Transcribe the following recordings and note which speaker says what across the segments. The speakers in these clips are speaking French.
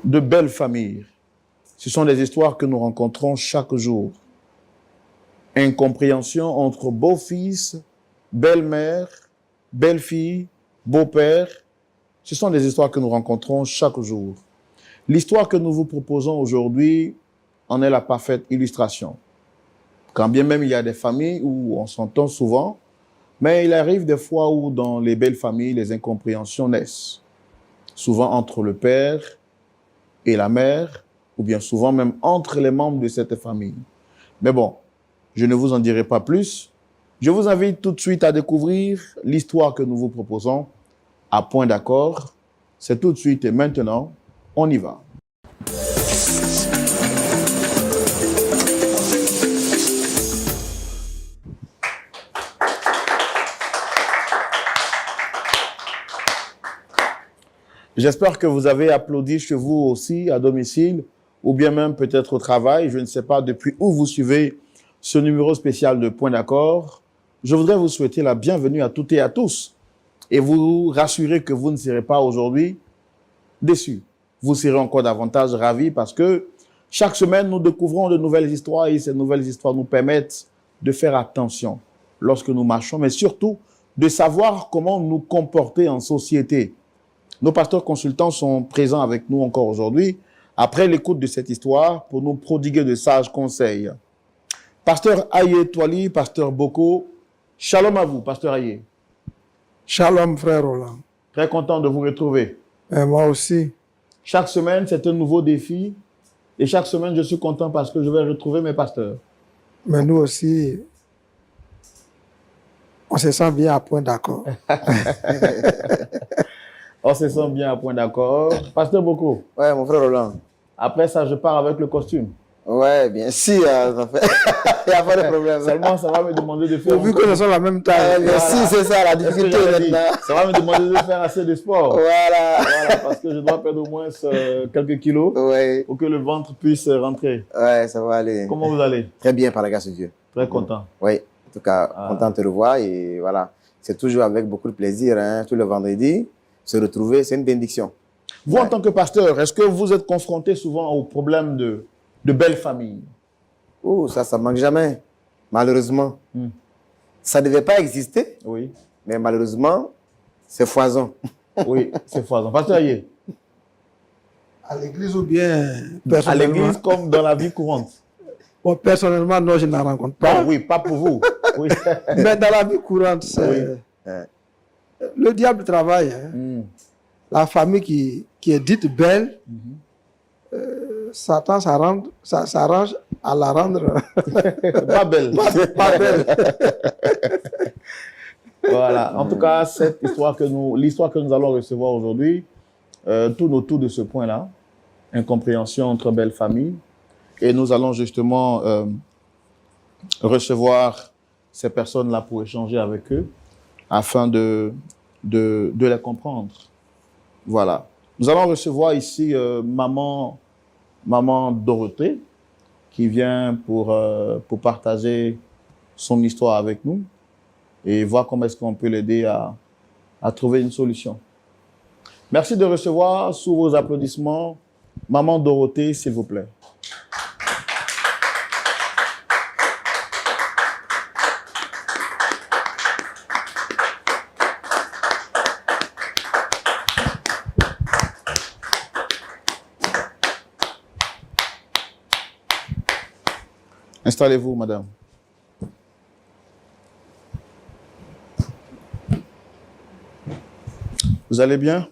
Speaker 1: de belles familles. Ce sont des histoires que nous rencontrons chaque jour. Incompréhension entre beau-fils, belle-mère, belle-fille, beau-père. Ce sont des histoires que nous rencontrons chaque jour. L'histoire que nous vous proposons aujourd'hui en est la parfaite illustration. Quand bien même il y a des familles où on s'entend souvent, mais il arrive des fois où dans les belles familles, les incompréhensions naissent. Souvent entre le père et la mère, ou bien souvent même entre les membres de cette famille. Mais bon, je ne vous en dirai pas plus. Je vous invite tout de suite à découvrir l'histoire que nous vous proposons à Point d'accord. C'est tout de suite et maintenant, on y va. J'espère que vous avez applaudi chez vous aussi, à domicile, ou bien même peut-être au travail. Je ne sais pas depuis où vous suivez ce numéro spécial de Point d'accord. Je voudrais vous souhaiter la bienvenue à toutes et à tous et vous rassurer que vous ne serez pas aujourd'hui déçus. Vous serez encore davantage ravis parce que chaque semaine, nous découvrons de nouvelles histoires et ces nouvelles histoires nous permettent de faire attention lorsque nous marchons, mais surtout de savoir comment nous comporter en société. Nos pasteurs consultants sont présents avec nous encore aujourd'hui, après l'écoute de cette histoire, pour nous prodiguer de sages conseils. Pasteur Aye Toali, pasteur Boko, shalom à vous, pasteur Aye.
Speaker 2: Shalom, frère Roland.
Speaker 1: Très content de vous retrouver.
Speaker 2: Et moi aussi.
Speaker 1: Chaque semaine, c'est un nouveau défi. Et chaque semaine, je suis content parce que je vais retrouver mes pasteurs.
Speaker 2: Mais nous aussi, on se sent bien à Point d'accord.
Speaker 1: On se sent bien à Point d'accord. Pasteur Boko.
Speaker 3: Ouais, mon frère Roland.
Speaker 1: Après ça, je pars avec le costume.
Speaker 3: Ouais, bien sûr, ça fait... il n'y a pas de problème.
Speaker 1: Seulement, ça va me demander de faire...
Speaker 2: Vu que nous sommes la même taille.
Speaker 3: Bien sûr, c'est ça la difficulté maintenant.
Speaker 1: Ça va me demander de faire assez de sport.
Speaker 3: Voilà,
Speaker 1: parce que je dois perdre au moins quelques kilos pour que le ventre puisse rentrer.
Speaker 3: Ouais, ça va aller.
Speaker 1: Comment vous allez?
Speaker 3: Très bien, par la grâce de Dieu.
Speaker 1: Très content.
Speaker 3: Oui, en tout cas, content de te revoir et voilà. C'est toujours avec beaucoup de plaisir, hein, tout le vendredi. Se retrouver, c'est une bénédiction.
Speaker 1: Vous, en tant que pasteur, est-ce que vous êtes confronté souvent au problème de belles familles?
Speaker 3: Oh, ça manque jamais, malheureusement. Ça ne devait pas exister,
Speaker 1: oui.
Speaker 3: Mais malheureusement, c'est foison.
Speaker 1: Oui, c'est foison. Pasteur Aye.
Speaker 2: À l'église ou bien
Speaker 1: à l'église comme dans la vie courante?
Speaker 2: Bon, personnellement, non, je n'en rencontre pas.
Speaker 1: Ah, oui, pas pour vous. Oui.
Speaker 2: Mais dans la vie courante, c'est...
Speaker 3: Oui.
Speaker 2: Le diable travaille. Hein. La famille qui est dite belle, Satan s'arrange à la rendre
Speaker 1: pas belle.
Speaker 2: Pas belle.
Speaker 1: Voilà. En tout cas, l'histoire que nous allons recevoir aujourd'hui tourne autour de ce point-là. Incompréhension entre belles familles. Et nous allons justement recevoir ces personnes-là pour échanger avec eux afin de les comprendre. Voilà. Nous allons recevoir ici maman Dorothée qui vient pour partager son histoire avec nous et voir comment est-ce qu'on peut l'aider à trouver une solution. Merci de recevoir sous vos applaudissements maman Dorothée, s'il vous plaît. Installez-vous, madame. Vous allez bien?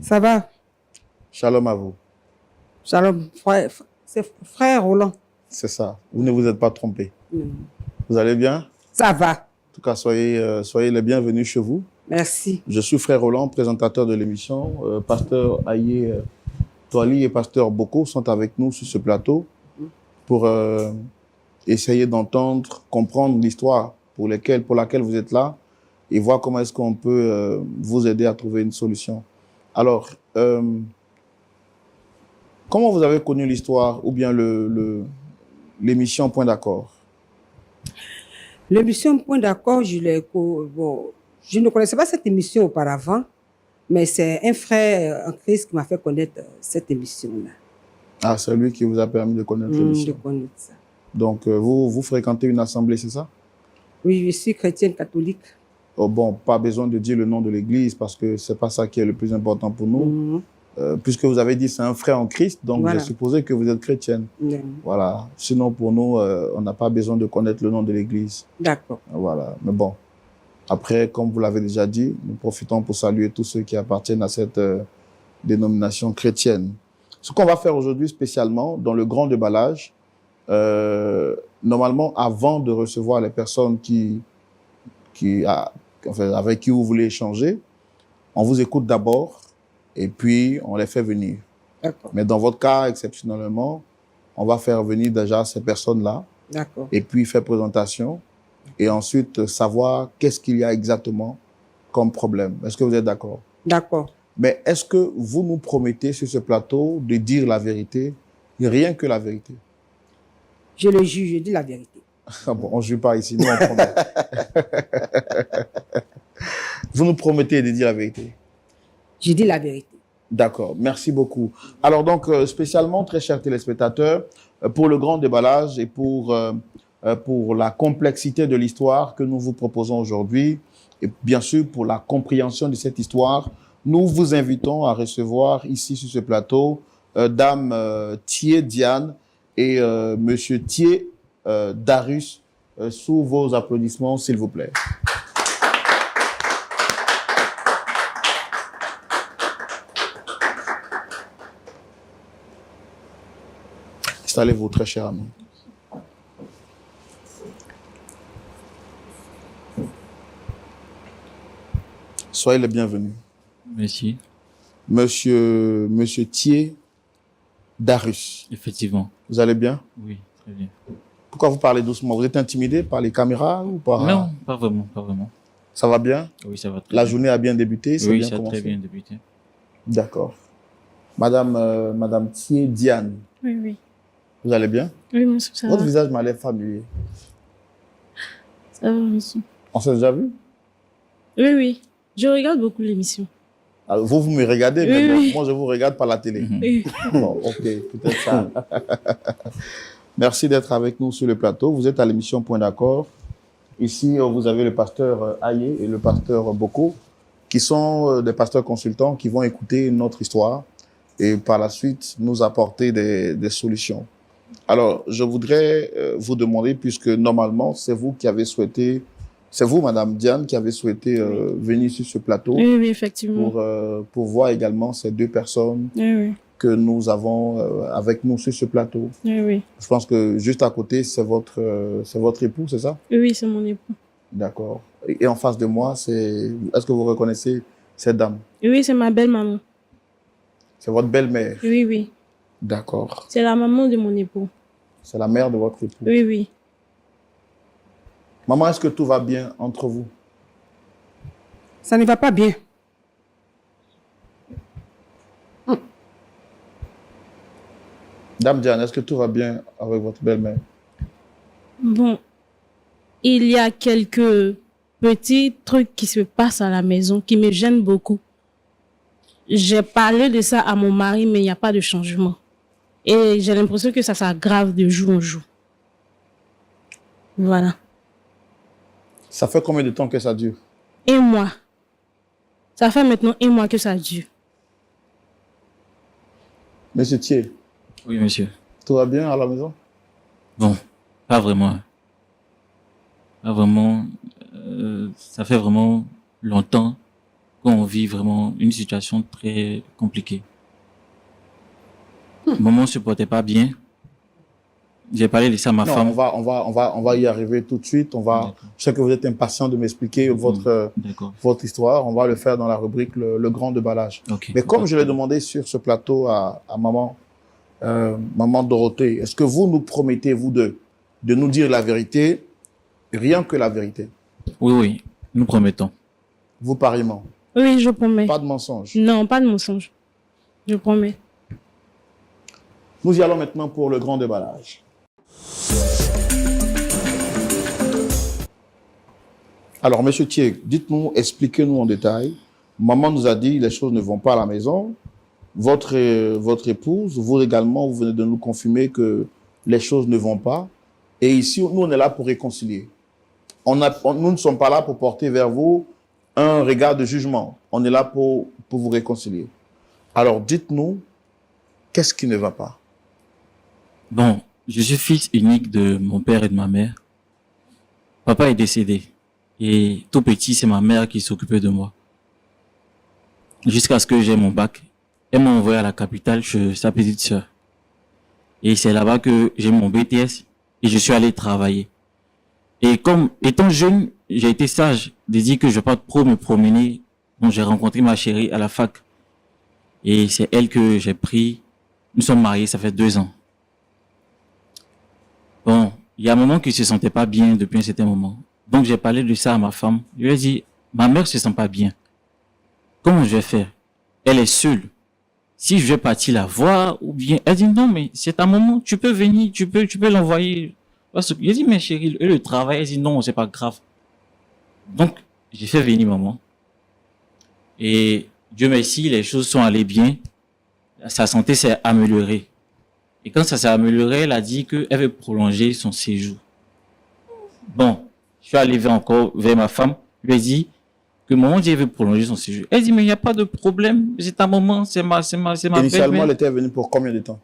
Speaker 4: Ça va.
Speaker 1: Shalom à vous.
Speaker 4: Shalom, c'est frère Roland.
Speaker 1: C'est ça. Vous ne vous êtes pas trompé. Vous allez bien?
Speaker 4: Ça va.
Speaker 1: En tout cas, soyez les bienvenus chez vous.
Speaker 4: Merci.
Speaker 1: Je suis frère Roland, présentateur de l'émission. Pasteur Aye Toali et pasteur Boko sont avec nous sur ce plateau pour essayer d'entendre, comprendre l'histoire pour laquelle vous êtes là et voir comment est-ce qu'on peut vous aider à trouver une solution. Alors, comment vous avez connu l'histoire ou bien l'émission Point d'accord?
Speaker 4: L'émission Point d'accord, je ne connaissais pas cette émission auparavant, Mais c'est un frère en Christ qui m'a fait connaître cette émission-là.
Speaker 1: Ah, c'est lui qui vous a permis de connaître
Speaker 4: De
Speaker 1: l'émission.
Speaker 4: connaître ça.
Speaker 1: Donc, vous fréquentez une assemblée, c'est ça?
Speaker 4: Oui, je suis chrétienne catholique.
Speaker 1: Oh, bon, pas besoin de dire le nom de l'église parce que c'est pas ça qui est le plus important pour nous.
Speaker 4: Mhm.
Speaker 1: Puisque vous avez dit c'est un frère en Christ, donc
Speaker 4: Voilà.
Speaker 1: j'ai supposé que vous êtes chrétienne. Voilà. Sinon, pour nous, on n'a pas besoin de connaître le nom de l'église.
Speaker 4: D'accord.
Speaker 1: Voilà. Mais bon. Après, comme vous l'avez déjà dit, nous profitons pour saluer tous ceux qui appartiennent à cette dénomination chrétienne. Ce qu'on va faire aujourd'hui spécialement dans le grand déballage, normalement, avant de recevoir les personnes avec qui vous voulez échanger, on vous écoute d'abord et puis on les fait venir.
Speaker 4: D'accord.
Speaker 1: Mais dans votre cas, exceptionnellement, on va faire venir déjà ces personnes-là
Speaker 4: D'accord.
Speaker 1: et puis faire présentation et ensuite savoir qu'est-ce qu'il y a exactement comme problème. Est-ce que vous êtes d'accord?
Speaker 4: D'accord.
Speaker 1: Mais est-ce que vous nous promettez sur ce plateau de dire la vérité, rien que la vérité?
Speaker 4: Je le juge, je dis la vérité.
Speaker 1: Ah bon, on ne joue pas ici, nous on promet. Vous nous promettez de dire la vérité?
Speaker 4: Je dis la vérité.
Speaker 1: D'accord, merci beaucoup. Alors donc, spécialement, très chers téléspectateurs, pour le grand déballage et pour la complexité de l'histoire que nous vous proposons aujourd'hui, et bien sûr pour la compréhension de cette histoire, nous vous invitons à recevoir ici sur ce plateau Dame Thié Diane et Monsieur Thié Darius, sous vos applaudissements, s'il vous plaît. Installez-vous, très cher ami. Soyez les bienvenus.
Speaker 5: Merci.
Speaker 1: Monsieur Thié Darius.
Speaker 5: Effectivement.
Speaker 1: Vous allez bien?
Speaker 5: Oui, très bien.
Speaker 1: Pourquoi vous parlez doucement? Vous êtes intimidé par les caméras ou par...
Speaker 5: Non, pas vraiment, pas vraiment.
Speaker 1: Ça va bien?
Speaker 5: Oui, ça va très
Speaker 1: La
Speaker 5: bien.
Speaker 1: journée a bien débuté?
Speaker 5: Oui,
Speaker 1: bien
Speaker 5: ça a
Speaker 1: commencé?
Speaker 5: très bien débuté.
Speaker 1: D'accord. Madame Thié Diane,
Speaker 6: Oui, oui.
Speaker 1: vous allez bien?
Speaker 6: Oui, monsieur, ça
Speaker 1: Votre
Speaker 6: va.
Speaker 1: visage m'a l'air familier.
Speaker 6: Ça va, monsieur.
Speaker 1: On s'est déjà vu?
Speaker 6: Oui, oui. Je regarde beaucoup l'émission.
Speaker 1: Alors, vous me regardez,
Speaker 6: Oui,
Speaker 1: mais bon,
Speaker 6: oui.
Speaker 1: moi je vous regarde par la télé.
Speaker 5: Mhm.
Speaker 6: Oui.
Speaker 1: Bon, ok, peut-être ça. Merci d'être avec nous sur le plateau. Vous êtes à l'émission Point d'accord. Ici, vous avez le pasteur Aye et le pasteur Boko, qui sont des pasteurs consultants qui vont écouter notre histoire et par la suite nous apporter des solutions. Alors, je voudrais vous demander, puisque normalement, c'est vous qui avez souhaité, c'est vous, Madame Diane, qui avez souhaité venir sur ce plateau
Speaker 6: Oui, oui, effectivement.
Speaker 1: pour voir également ces deux personnes
Speaker 6: Oui, oui.
Speaker 1: que nous avons avec nous sur ce plateau.
Speaker 6: Oui, oui.
Speaker 1: Je pense que juste à côté, c'est votre époux, c'est ça?
Speaker 6: Oui, oui, c'est mon époux.
Speaker 1: D'accord. Et en face de moi, est-ce que vous reconnaissez cette dame?
Speaker 6: Oui, oui, c'est ma belle-maman.
Speaker 1: C'est votre belle-mère?
Speaker 6: Oui, oui.
Speaker 1: D'accord.
Speaker 6: C'est la maman de mon époux.
Speaker 1: C'est la mère de votre époux?
Speaker 6: Oui, oui.
Speaker 1: Maman, est-ce que tout va bien entre vous?
Speaker 4: Ça ne va pas bien.
Speaker 1: Dame Diane, est-ce que tout va bien avec votre belle-mère?
Speaker 6: Bon, il y a quelques petits trucs qui se passent à la maison qui me gênent beaucoup. J'ai parlé de ça à mon mari, mais il n'y a pas de changement. Et j'ai l'impression que ça s'aggrave de jour en jour. Voilà.
Speaker 1: Ça fait combien de temps que ça dure?
Speaker 6: Et moi, ça fait maintenant 1 mois que ça dure.
Speaker 1: Monsieur Thié,
Speaker 5: Oui, monsieur.
Speaker 1: tout va bien à la maison?
Speaker 5: Bon, pas vraiment. Pas vraiment. Ça fait vraiment longtemps qu'on vit vraiment une situation très compliquée. Maman ne se portait pas bien. J'ai parlé de ça à ma
Speaker 1: Non,
Speaker 5: femme.
Speaker 1: on va y arriver tout de suite.
Speaker 5: D'accord.
Speaker 1: Je sais que vous êtes impatient de m'expliquer
Speaker 5: D'accord.
Speaker 1: votre histoire. On va le faire dans la rubrique le grand déballage.
Speaker 5: Ok.
Speaker 1: Mais comme je l'ai demandé sur ce plateau à maman, maman Dorothée, est-ce que vous nous promettez, vous, de nous dire la vérité, rien que la vérité?
Speaker 5: Oui, oui, nous promettons.
Speaker 1: Vous pareillement.
Speaker 6: Oui, je promets.
Speaker 1: Pas de mensonge.
Speaker 6: Non, pas de mensonge. Je promets.
Speaker 1: Nous y allons maintenant pour le grand déballage. Alors, Monsieur Thié, dites-nous, expliquez-nous en détail Maman nous a dit les choses ne vont pas à la maison. Votre épouse, vous également, vous venez de nous confirmer que les choses ne vont pas. Et ici, nous, on est là pour réconcilier. Nous ne sommes pas là pour porter vers vous un regard de jugement. On est là pour vous réconcilier. Alors, dites-nous, qu'est-ce qui ne va pas?
Speaker 5: Bon, je suis fils unique de mon père et de ma mère. Papa est décédé. Et tout petit, c'est ma mère qui s'occupait de moi. Jusqu'à ce que j'ai mon bac. Elle m'a envoyé à la capitale chez sa petite sœur. Et c'est là-bas que j'ai mon BTS et je suis allé travailler. Et comme étant jeune, j'ai été sage de dire que je vais pas trop me promener. Donc j'ai rencontré ma chérie à la fac. Et c'est elle que j'ai pris. Nous sommes mariés, ça fait 2 ans. Bon, il y a un moment qui se sentait pas bien depuis un certain moment. Donc j'ai parlé de ça à ma femme. Je lui ai dit, ma mère se sent pas bien. Comment je vais faire? Elle est seule. Si je vais partir la voir, ou bien, elle dit non, mais c'est ta maman, tu peux venir, tu peux l'envoyer. J'ai dit, mais chérie, le travail, elle dit non, c'est pas grave. Donc, j'ai fait venir maman. Et Dieu merci, les choses sont allées bien. Sa santé s'est améliorée. Et quand ça s'est amélioré, elle a dit qu'elle veut prolonger son séjour. Bon, je suis allé encore vers ma femme, je lui ai dit que maman dit elle veut prolonger son séjour. Elle dit, mais il n'y a pas de problème, c'est ta maman, c'est ma
Speaker 1: Initialement,
Speaker 5: belle-mère.
Speaker 1: elle était venue pour combien de temps?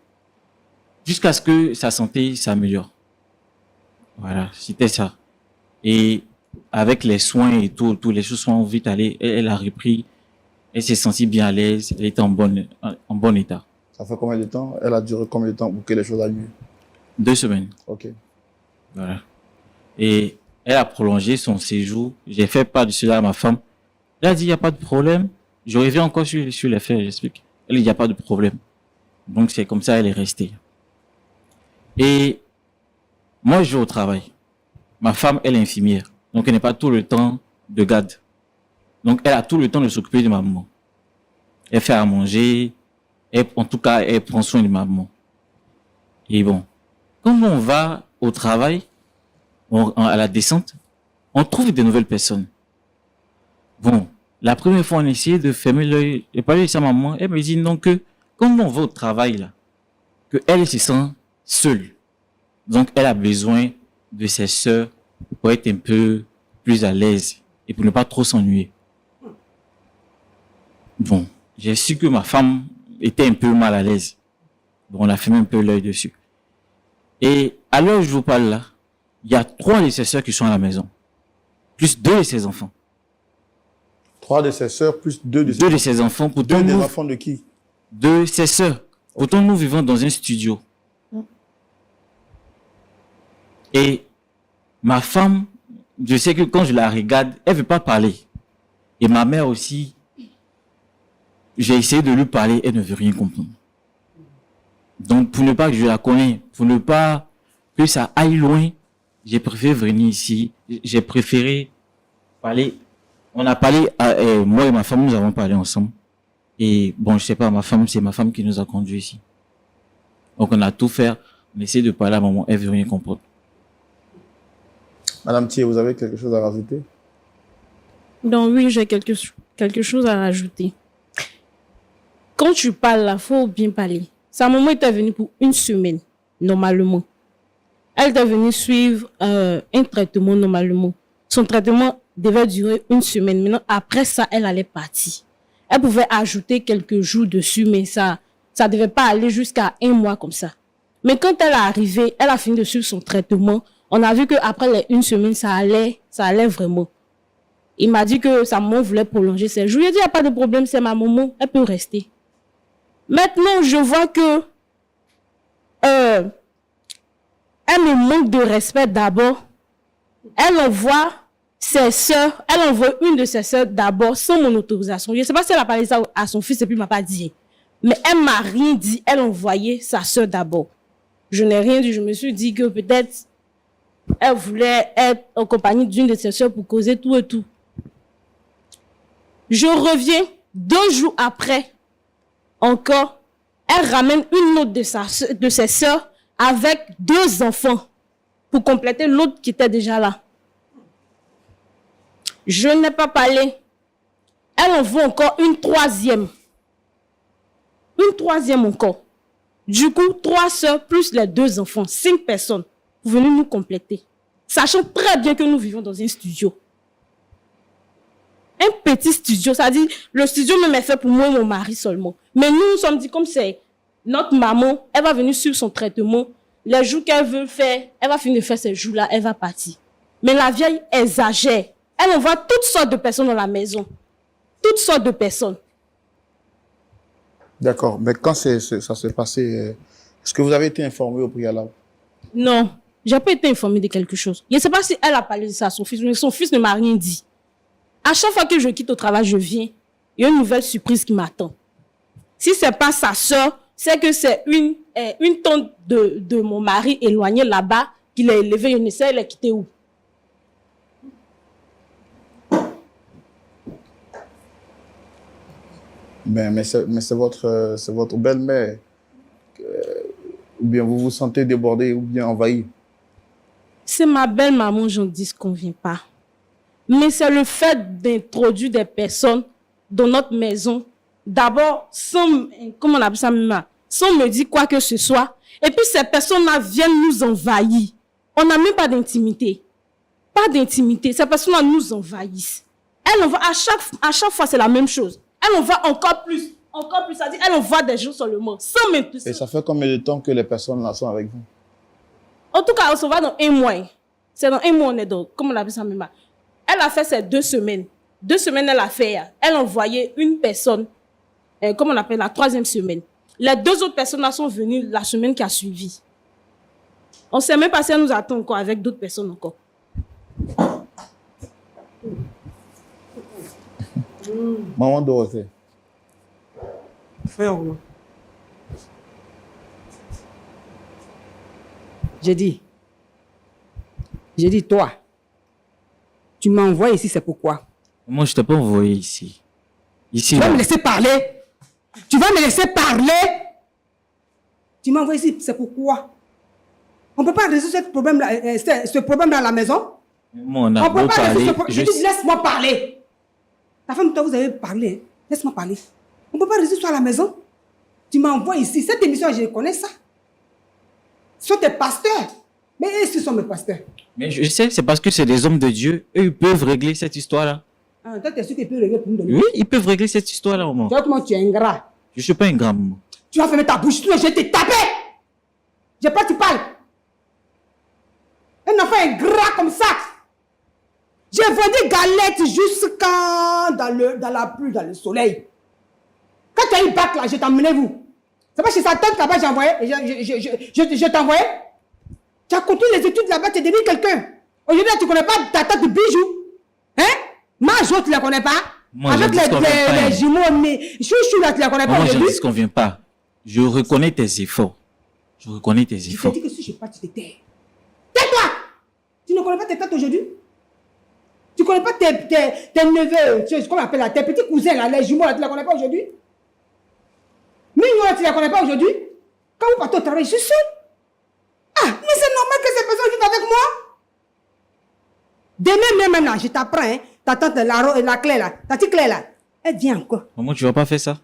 Speaker 5: Jusqu'à ce que sa santé s'améliore. Voilà, c'était ça. Et avec les soins et tout, les choses sont vite allées. Elle a repris. Elle s'est sentie bien à l'aise. Elle était en bon état.
Speaker 1: Ça fait combien de temps? Elle a duré combien de temps pour que les choses aillent mieux?
Speaker 5: 2 semaines.
Speaker 1: Ok.
Speaker 5: Voilà. Et elle a prolongé son séjour. J'ai fait part de cela à ma femme. Elle a dit, il n'y a pas de problème. Je reviens encore sur les faits, j'explique. Elle dit, il n'y a pas de problème. Donc c'est comme ça, elle est restée. Et moi, je vais au travail. Ma femme, elle est infirmière. Donc, elle n'a pas tout le temps de garde. Donc, elle a tout le temps de s'occuper de ma maman. Elle fait à manger. En tout cas, elle prend soin de ma maman. Et bon, quand on va au travail, à la descente, on trouve de nouvelles personnes. Bon, la première fois, on a essayé de fermer l'œil. J'ai parlé de ça à ma maman. Elle me dit non que, quand on va au travail, là, que elle se sent seule. Donc, elle a besoin de ses sœurs pour être un peu plus à l'aise et pour ne pas trop s'ennuyer. Bon, j'ai su que ma femme était un peu mal à l'aise. Donc, on a fermé un peu l'œil dessus. Et à l'heure où je vous parle là, il y a 3 de ses sœurs qui sont à la maison. Plus 2 de ses enfants.
Speaker 1: 3 de ses sœurs plus 2 de ses
Speaker 5: 2 de ses enfants. Pourtant,
Speaker 1: 2 des
Speaker 5: nous,
Speaker 1: enfants de qui?
Speaker 5: de ses sœurs. Pourtant, nous vivons dans un studio. Et ma femme, je sais que quand je la regarde, elle veut pas parler. Et ma mère aussi, j'ai essayé de lui parler, elle ne veut rien comprendre. Donc, pour ne pas que je la connaisse, pour ne pas que ça aille loin, j'ai préféré venir ici. J'ai préféré parler. On a parlé, moi et ma femme, nous avons parlé ensemble. Et bon, je sais pas, c'est ma femme qui nous a conduits ici. Donc, on a tout fait. On essaie de parler à maman, elle veut rien comprendre.
Speaker 1: Madame Thier, vous avez quelque chose à rajouter?
Speaker 6: Donc oui, j'ai quelque chose à rajouter. Quand tu parles là, faut bien parler. Sa maman était venue pour 1 semaine, normalement. Elle était venue suivre un traitement normalement. Son traitement devait durer 1 semaine. Maintenant, après ça, elle allait partir. Elle pouvait ajouter quelques jours dessus, mais ça devait pas aller jusqu'à 1 mois comme ça. Mais quand elle est arrivée, elle a fini de suivre son traitement. On a vu qu'après les 1 semaine, ça allait vraiment. Il m'a dit que sa maman voulait prolonger ses jours. Je lui ai dit, il n'y a pas de problème, c'est ma maman, elle peut rester. Maintenant, je vois que elle me manque de respect d'abord. Elle envoie ses sœurs, elle envoie une de ses sœurs d'abord sans mon autorisation. Je ne sais pas si elle a parlé ça à son fils et puis il ne m'a pas dit. Mais elle ne m'a rien dit, elle envoyait sa sœur d'abord. Je n'ai rien dit, je me suis dit que peut-être elle voulait être en compagnie d'une de ses sœurs pour causer tout et tout. Je reviens 2 jours après, encore, elle ramène une autre de ses sœurs avec 2 enfants pour compléter l'autre qui était déjà là. Je n'ai pas parlé. Elle en veut encore une troisième. Une troisième encore. Du coup, 3 sœurs plus les 2 enfants, 5 personnes. Vous venez nous compléter. Sachant très bien que nous vivons dans un studio. Un petit studio, ça dit, le studio même est fait pour moi et mon mari seulement. Mais nous nous sommes dit, comme c'est notre maman, elle va venir sur son traitement. Les jours qu'elle veut faire, elle va finir de faire ces jours-là, elle va partir. Mais la vieille exagère. Elle envoie toutes sortes de personnes dans la maison. Toutes sortes de personnes.
Speaker 1: D'accord. Mais quand ça s'est passé, est-ce que vous avez été informé au préalable?
Speaker 6: Non, j'ai pas été informée de quelque chose. Je ne sais pas si elle a parlé de ça à son fils, mais son fils ne m'a rien dit. À chaque fois que je quitte au travail, je viens. Il y a une nouvelle surprise qui m'attend. Si ce n'est pas sa soeur, c'est que c'est une tante de mon mari éloignée là-bas qui l'a élevée. Je ne sais, elle est quittée où.
Speaker 1: Mais c'est votre belle-mère. Ou bien vous vous sentez débordé ou bien envahi.
Speaker 6: C'est ma belle-maman, j'en dis ce qu'on ne vient pas. Mais c'est le fait d'introduire des personnes dans notre maison. D'abord, sans, comment on appelle ça, sans me dire quoi que ce soit. Et puis ces personnes-là viennent nous envahir. On n'a même pas d'intimité. Pas d'intimité. Ces personnes-là nous envahissent. Elle envoie, à chaque fois, c'est la même chose. Elle envoie encore plus. Encore plus. C'est-à-dire, elle envoie des gens seulement. Sans même plus.
Speaker 1: Et ça fait combien de temps que les personnes là sont avec vous?
Speaker 6: En tout cas, on se voit dans 1 mois. C'est dans 1 mois, on est dans, comment on appelle ça, même. Elle a fait ces 2 semaines. 2 semaines, elle a fait. Elle a envoyé une personne, comment on appelle, la 3e semaine. Les 2 autres personnes là sont venues la semaine qui a suivi. On ne sait même pas si elle nous attend encore avec d'autres personnes encore.
Speaker 1: Maman Dorothée.
Speaker 4: Frère, j'ai dit, toi, tu m'envoies ici, c'est pourquoi?
Speaker 5: Moi, je t'ai pas envoyé ici. Ici,
Speaker 4: Tu vas
Speaker 5: là.
Speaker 4: me laisser parler? Tu vas me laisser parler? Tu m'envoies ici, c'est pourquoi? On ne peut pas résoudre ce problème-là à la maison?
Speaker 5: Moi, on
Speaker 4: On
Speaker 5: a
Speaker 4: ne peut
Speaker 5: beau
Speaker 4: pas
Speaker 5: parler.
Speaker 4: résoudre ce problème. Je dis, laisse-moi parler. La femme, toi, vous avez parlé. Hein? Laisse-moi parler. On ne peut pas résoudre ça à la maison. Tu m'envoies ici. Cette émission, je connais ça. Ce sont tes pasteurs. Mais ils sont mes pasteurs.
Speaker 5: Mais je sais, c'est parce que c'est des hommes de Dieu. Eux, ils peuvent régler cette histoire-là.
Speaker 4: Ah, toi, tu es sûr qu'ils peuvent régler pour nous donner.
Speaker 5: Oui, ils peuvent régler cette histoire-là, maman.
Speaker 4: Tu vois comment tu es ingrat.
Speaker 5: Je suis pas un grand maman.
Speaker 4: Tu vas fermer ta bouche, sinon je vais te taper. J'ai pas, tu parles. Un enfant ingrat comme ça. J'ai vendu galettes jusqu'à dans la pluie, dans le soleil. Quand tu as eu bac là, je t'ai emmené vous. C'est pas chez sa tante là-bas, j'ai envoyé. Je t'ai envoyé. Tu as continué les études là-bas, tu es devenu quelqu'un. Aujourd'hui, tu ne connais pas ta tante de bijoux. Hein? Majo, tu ne la connais pas?
Speaker 5: Moi,
Speaker 4: avec
Speaker 5: je dis qu'on vient pas,
Speaker 4: les jumeaux, mais chouchou là, tu ne la connais pas
Speaker 5: Moi, je
Speaker 4: aujourd'hui?
Speaker 5: dis ce qu'on vient pas. Je reconnais tes efforts. Je reconnais tes
Speaker 4: Je t'ai
Speaker 5: efforts.
Speaker 4: dit que si je pars, tu te tais. Tais-toi! Tu ne connais pas tes tantes aujourd'hui? Tu ne connais pas tes neveux, comment on appelle là, tes petits cousins là, les jumeaux là, tu ne la connais pas aujourd'hui? Mignon là, tu ne la connais pas aujourd'hui? Quand vous partez au travail, je suis seule. Ah, mais c'est normal que ces personnes vivent avec moi. Demain même là, je t'apprends, hein, ta tante la Claire là, ta petite Claire là, elle vient encore.
Speaker 5: Maman, tu vas pas faire ça?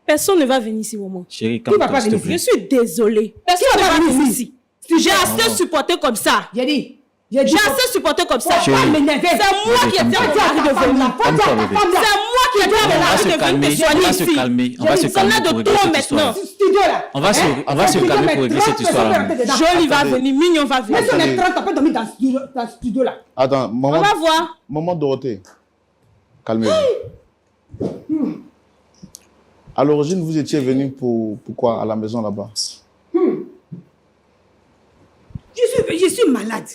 Speaker 6: Personne ne va venir ici, maman.
Speaker 5: Chérie,
Speaker 4: Qui va
Speaker 5: calme-toi,
Speaker 4: pas
Speaker 5: s'il te
Speaker 4: venir
Speaker 5: plaît.
Speaker 6: Je suis désolée. Personne
Speaker 4: Qui
Speaker 6: ne
Speaker 4: va
Speaker 6: va
Speaker 4: venir
Speaker 6: venir
Speaker 4: ici?
Speaker 6: ici. J'ai assez supporté comme ça.
Speaker 4: J'ai dit.
Speaker 6: J'ai assez supporté comme ça.
Speaker 4: Faut pas m'énerver.
Speaker 6: C'est moi qui ai fait envie de venir.
Speaker 4: Faut dire à ta femme là.
Speaker 6: C'est moi qui ai fait
Speaker 5: On va
Speaker 6: envie
Speaker 5: se
Speaker 6: de venir
Speaker 5: calmer,
Speaker 6: te soigner
Speaker 5: on va se
Speaker 6: ici.
Speaker 5: calmer, on va se
Speaker 6: Ça n'a
Speaker 5: calmer pour
Speaker 6: de
Speaker 5: régler
Speaker 6: trop
Speaker 5: cette histoire.
Speaker 6: maintenant.
Speaker 4: Studio là.
Speaker 5: On va se calmer pour régler cette histoire-là.
Speaker 6: Jolie va venir, Mignon va venir.
Speaker 4: Mais si on est 30, on peut dormir dans ce studio là.
Speaker 1: Attends,
Speaker 6: On va voir.
Speaker 1: maman Dorothée, calmez-vous. À l'origine, vous étiez venu pour quoi à la maison là-bas?
Speaker 4: Je suis malade.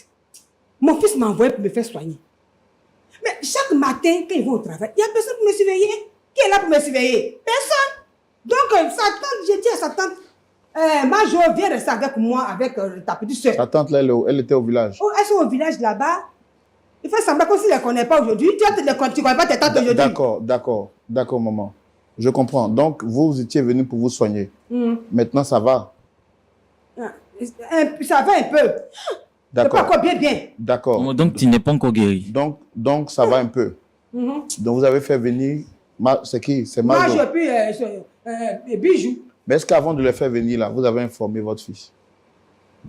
Speaker 4: Mon fils m'a envoyé pour me faire soigner. Mais chaque matin, quand ils vont au travail, il n'y a personne pour me surveiller. Qui est là pour me surveiller? Personne. Donc, sa tante, j'ai dit à sa tante, Majo, viens rester avec moi, avec ta petite soeur.
Speaker 1: Ta tante, là, elle était au village.
Speaker 4: Oh, elles sont au village là-bas. Il fait semblant comme s'il ne les connaît pas aujourd'hui. Tu ne connais pas tes tantes aujourd'hui.
Speaker 1: D'accord, maman. Je comprends. Donc, vous étiez venu pour vous soigner. Maintenant, ça va.
Speaker 4: Ça va un peu. C'est pas encore bien.
Speaker 1: D'accord.
Speaker 5: Donc, tu n'es pas encore guéri.
Speaker 1: Donc, ça va un peu. Donc, vous avez fait venir C'est qui? C'est
Speaker 4: Moi,
Speaker 1: Majo.
Speaker 4: je puis Bijou.
Speaker 1: Mais est-ce qu'avant de le faire venir là, vous avez informé votre fils?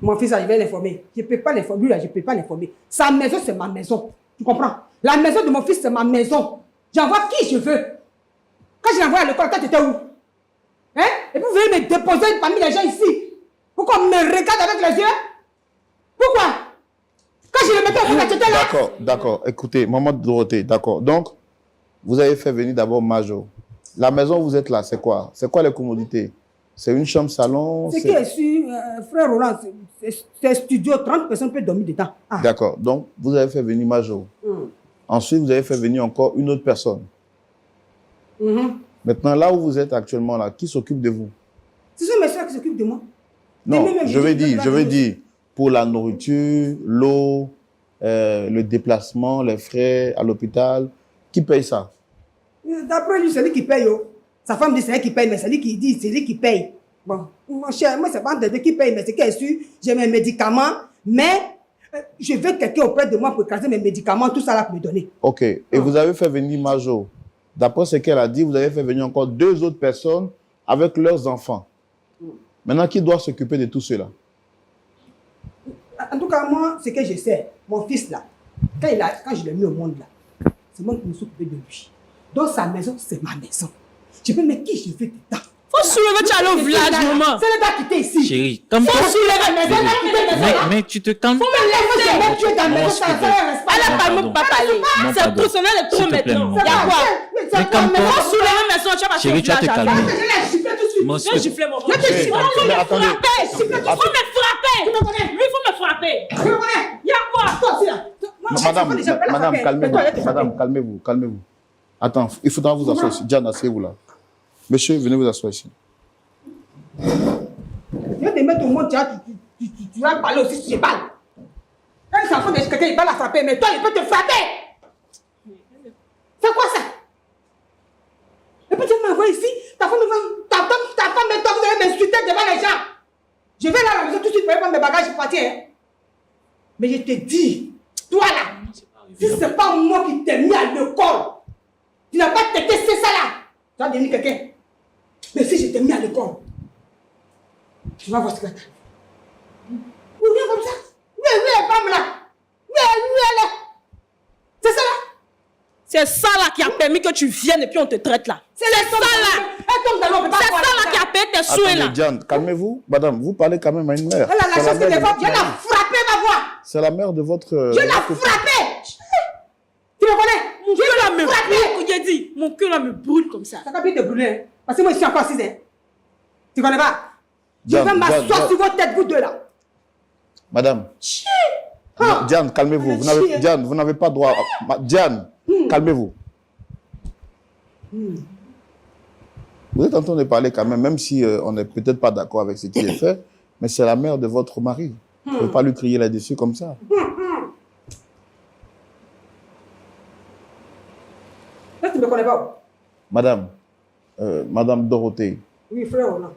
Speaker 4: Mon fils, je vais l'informer. Je ne peux pas l'informer. Lui, là, je ne peux pas l'informer. Sa maison, c'est ma maison. Tu comprends? La maison de mon fils, c'est ma maison. J'envoie qui je veux. Quand je l'envoie à l'école, toi, tu étais où? Hein? Et puis, vous venez me déposer parmi les gens ici. Pourquoi on me regarde avec les yeux? Pourquoi? Quand je le mettais au fond, tu étais là.
Speaker 1: D'accord. Écoutez, maman de Dorothée, d'accord. Donc, vous avez fait venir d'abord Majo. La maison où vous êtes là, c'est quoi? C'est quoi les commodités? C'est une chambre salon?
Speaker 4: Ce qui est sûr, frère Roland, c'est studio, 30 personnes peuvent dormir dedans. Ah.
Speaker 1: D'accord. Donc, vous avez fait venir Majo. Ensuite, vous avez fait venir encore une autre personne. Maintenant, là où vous êtes actuellement, là, qui s'occupe de vous?
Speaker 4: Ce sont mes soeurs qui s'occupent de moi.
Speaker 1: Non, je veux dire, pour la nourriture, l'eau, le déplacement, les frais à l'hôpital, qui paye ça?
Speaker 4: D'après lui, c'est lui qui paye. Sa femme dit c'est elle qui paye, mais c'est lui qui dit c'est lui qui paye. Bon, mon cher, moi, c'est pas de qui paye, mais c'est qu'elle est sûr, j'ai mes médicaments, mais je veux quelqu'un auprès de moi pour écraser mes médicaments, tout ça là pour me donner.
Speaker 1: Ok. Et vous avez fait venir Majo. D'après ce qu'elle a dit, vous avez fait venir encore 2 autres personnes avec leurs enfants. Maintenant, qui doit s'occuper de tout cela?
Speaker 4: En tout cas, moi, ce que je sais, mon fils là, quand je l'ai mis au monde là, c'est moi qui me suis occupé de lui. Donc sa maison, c'est ma maison. Je peux mettre qui je veux dedans.
Speaker 6: Faut soulever, tu allais au village, maman.
Speaker 4: C'est le gars qui était ici.
Speaker 5: Chérie, comme
Speaker 4: Faut soulever la maison.
Speaker 5: mais tu te calmes.
Speaker 4: Faut me laisser, je vais tuer ta maison, ça
Speaker 6: Elle a pas mon papa. C'est personnel et trop maintenant. Il y a quoi?
Speaker 5: Mais comme toi,
Speaker 6: Faut soulever la maison, tu vas passer au
Speaker 5: chérie, tu vas te
Speaker 6: village.
Speaker 5: calmer.
Speaker 4: Je l'ai giflé tout de suite.
Speaker 5: Mon
Speaker 6: Je vais gifler mon papa.
Speaker 1: Attendez.
Speaker 6: Faut me frapper. Lui, faut me frapper.
Speaker 4: Tu me connais?
Speaker 6: Il y a quoi?
Speaker 4: Toi aussi là.
Speaker 1: Madame, calmez-vous. Attends, il faudra vous asseoir ici. Diane, asseyez-vous là. Monsieur, venez vous asseoir ici.
Speaker 4: Je vais te mettre au monde, tu vas parler aussi si je parle. Quand il s'en fout de quelqu'un, il va la frapper, mais toi, il peut te frapper. C'est quoi ça? Et puis tu m'envoies ici, ta femme et toi, vous allez m'insulter devant les gens. Je vais là à la maison tout de suite pour prendre mes bagages et partir. Hein. Mais je te dis, toi là, si ce n'est pas moi qui t'ai mis à l'école, tu n'as pas testé ça là, tu vas devenir quelqu'un. Mais si je t'ai mis à l'école, tu vas voir ce que tu as. Vous venez comme ça. Oui, femme là. Oui, elle est. C'est ça là.
Speaker 6: C'est ça là qui a permis que tu viennes et puis on te traite là. C'est ça là.
Speaker 4: C'est ça
Speaker 6: là qui a payé tes souhaits là.
Speaker 1: Attendez, Diane, calmez-vous. Madame, vous parlez quand même à une mère.
Speaker 4: Elle a la chance que des fois, je l'ai frappé ma voix.
Speaker 1: C'est la mère de votre...
Speaker 4: Je l'ai frappé. Tu me connais?
Speaker 6: Mon cœur là me brûle. J'ai dit, mon cœur là me brûle comme ça.
Speaker 4: Ça va bien te brûler. Hein? Parce que moi, je suis encore 6 ans. Tu connais pas? Je vais m'asseoir sur votre tête, vous deux là.
Speaker 1: Madame. Diane, calmez-vous. Diane, vous n'avez pas droit. Diane, calmez-vous. Vous êtes en train de parler quand même si on n'est peut-être pas d'accord avec ce qui est fait, mais c'est la mère de votre mari. Vous ne pouvez pas lui crier là-dessus comme ça.
Speaker 4: Là, tu ne me connais pas.
Speaker 1: Madame, Madame Dorothée.
Speaker 4: Oui, frère, non.